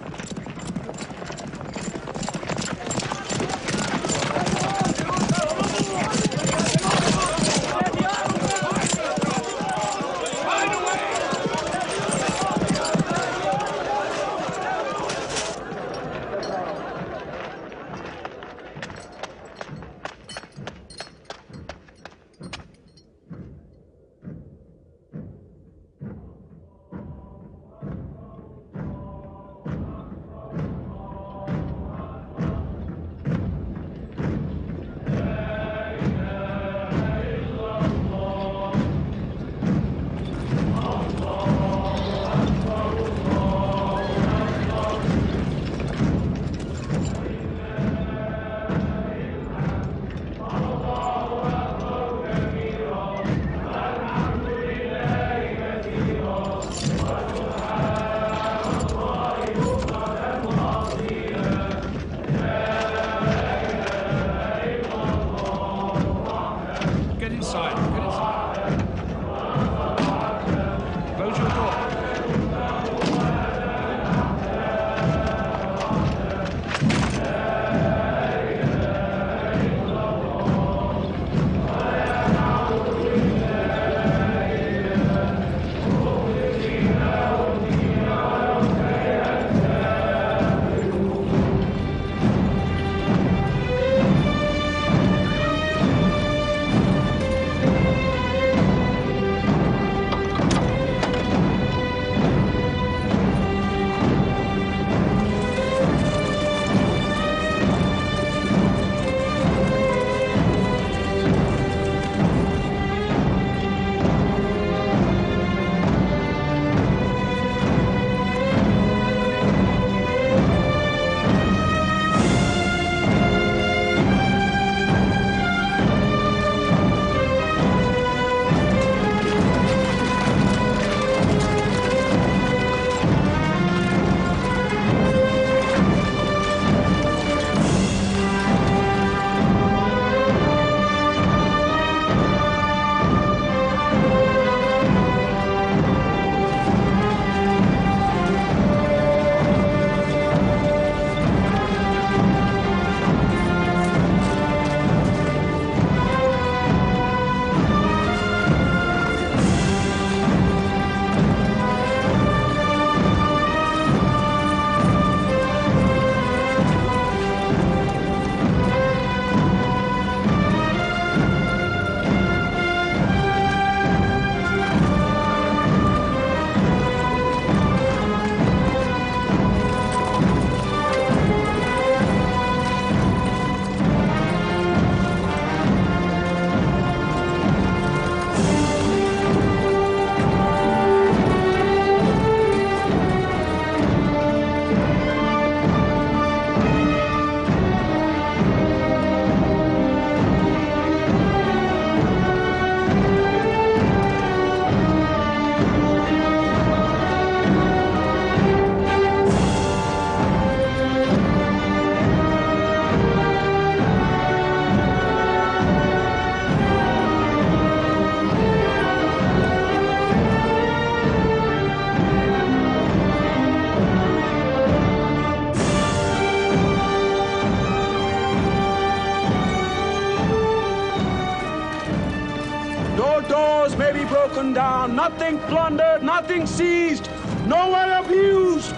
taken down, nothing plundered, nothing seized, no one abused.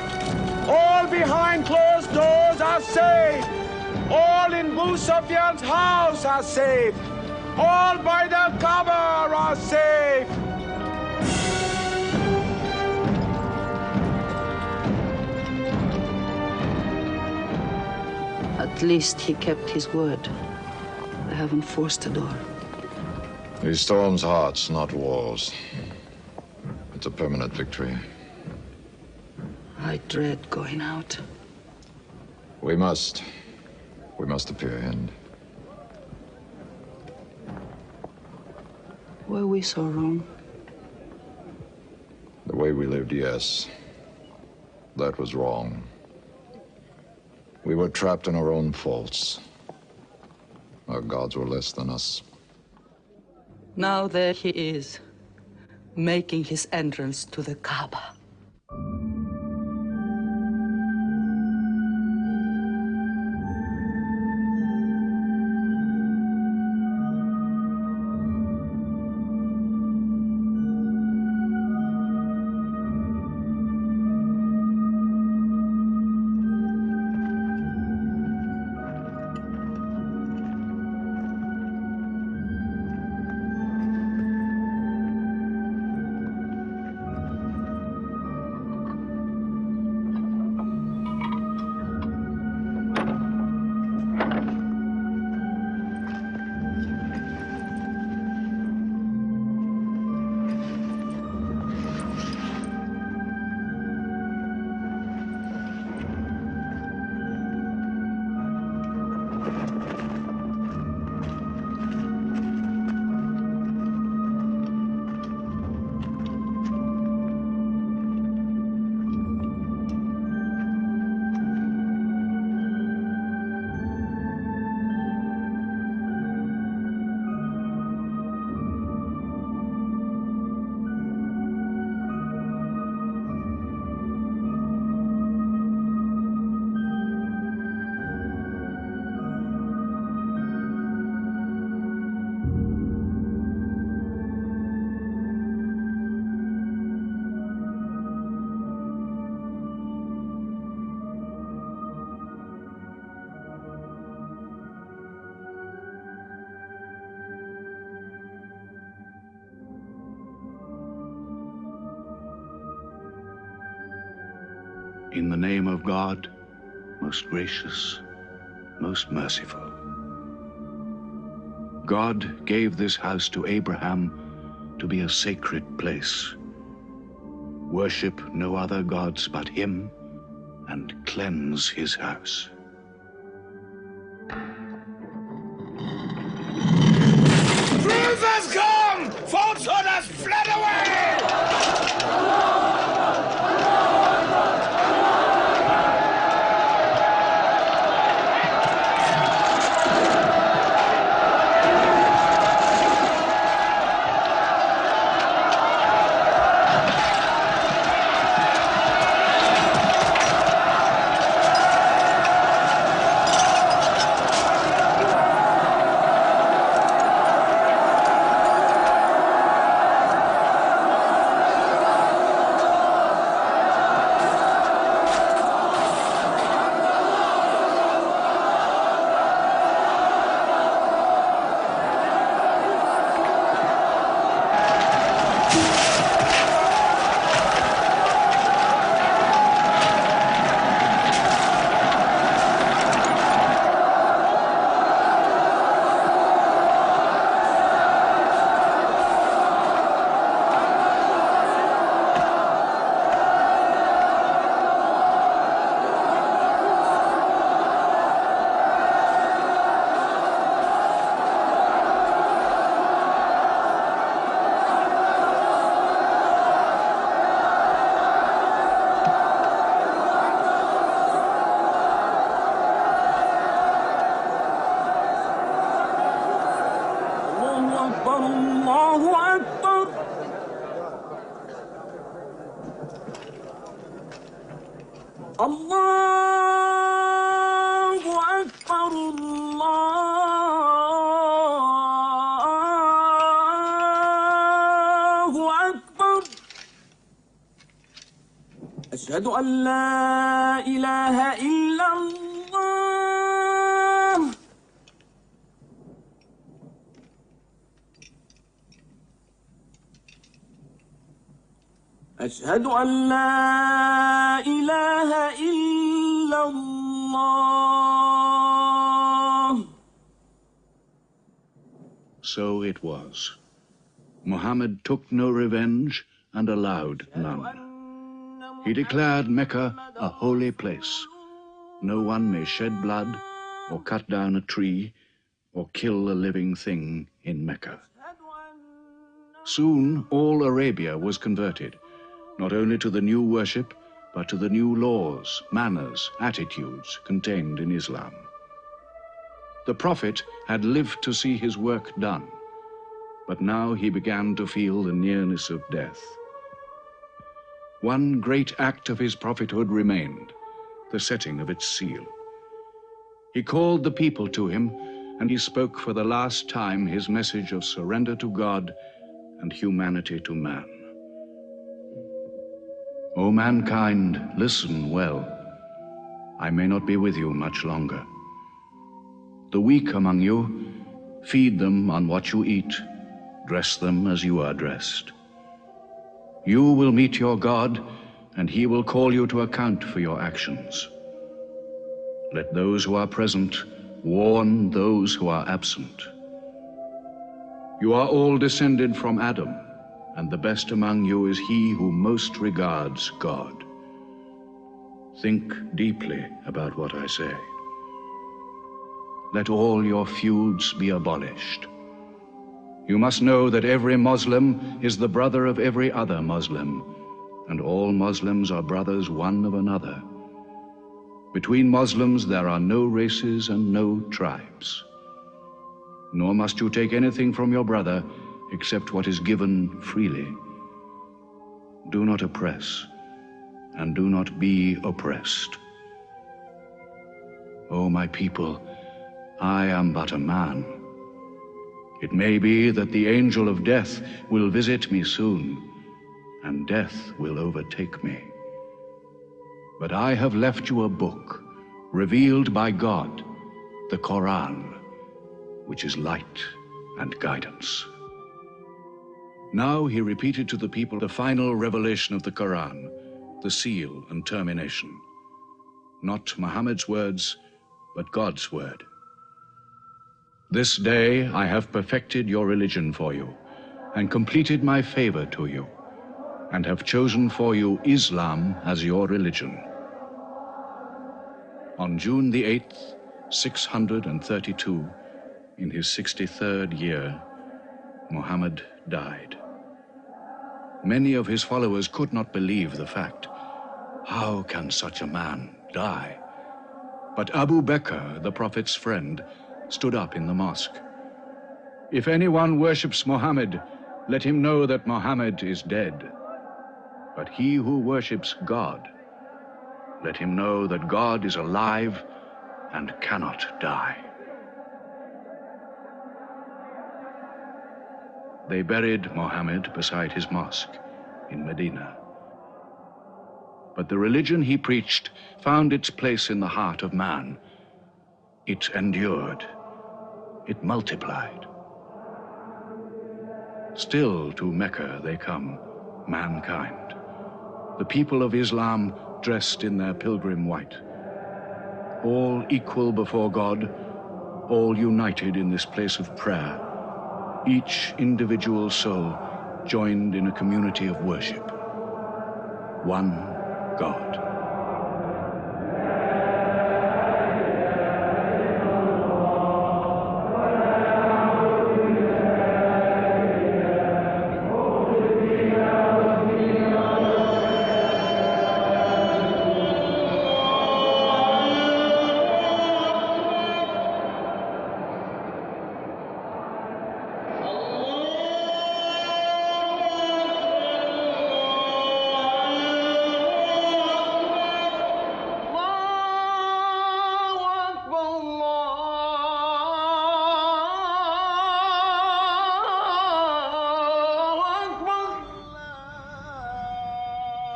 All behind closed doors are safe. All in Abu Sufyan's house are safe. All by the Kaaba are safe. At least he kept his word. I haven't forced a door. He storms hearts, not walls. It's a permanent victory. I dread going out. We must. We must appear in. Were we so wrong? The way we lived, yes. That was wrong. We were trapped in our own faults. Our gods were less than us. Now there he is, making his entrance to the Kaaba. In the name of God, most gracious, most merciful. God gave this house to Abraham to be a sacred place. Worship no other gods but him, and cleanse his house. Truth has come! Falsehood has fled away! أشهد أن لا إله إلا الله. أشهد أن لا إله إلا الله. So it was. Muhammad took no revenge and allowed none. He declared Mecca a holy place. No one may shed blood or cut down a tree or kill a living thing in Mecca. Soon all Arabia was converted, not only to the new worship, but to the new laws, manners, attitudes contained in Islam. The Prophet had lived to see his work done, but now he began to feel the nearness of death. One great act of his prophethood remained, the setting of its seal. He called the people to him, and he spoke for the last time his message of surrender to God and humanity to man. O mankind, listen well. I may not be with you much longer. The weak among you, feed them on what you eat, dress them as you are dressed. You will meet your God, and he will call you to account for your actions. Let those who are present warn those who are absent. You are all descended from Adam, and the best among you is he who most regards God. Think deeply about what I say. Let all your feuds be abolished. You must know that every Muslim is the brother of every other Muslim, and all Muslims are brothers one of another. Between Muslims there are no races and no tribes. Nor must you take anything from your brother except what is given freely. Do not oppress, and do not be oppressed. O my people, I am but a man. It may be that the angel of death will visit me soon, and death will overtake me. But I have left you a book, revealed by God, the Quran, which is light and guidance. Now he repeated to the people the final revelation of the Quran, the seal and termination. Not Muhammad's words, but God's word. This day I have perfected your religion for you, and completed my favor to you, and have chosen for you Islam as your religion. On June the 8th, 632, in his 63rd year, Muhammad died. Many of his followers could not believe the fact. How can such a man die? But Abu Bakr, the Prophet's friend, stood up in the mosque. If anyone worships Muhammad, let him know that Muhammad is dead. But he who worships God, let him know that God is alive and cannot die. They buried Muhammad beside his mosque in Medina. But the religion he preached found its place in the heart of man. It endured. It multiplied. Still to Mecca they come, mankind. The people of Islam dressed in their pilgrim white. All equal before God, all united in this place of prayer. Each individual soul joined in a community of worship. One God.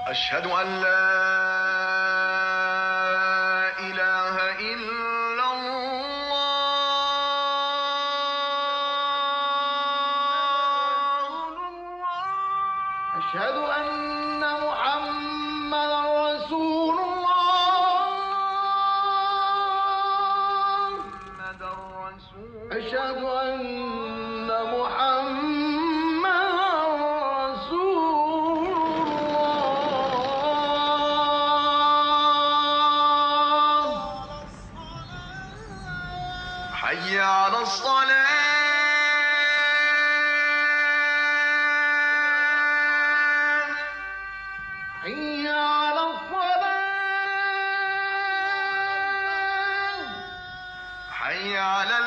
أشهد أن لا أشهد أن محمدا رسول الله أشهد أن محمدا رسول الله حي على الصلاة حي على الصلاة حي على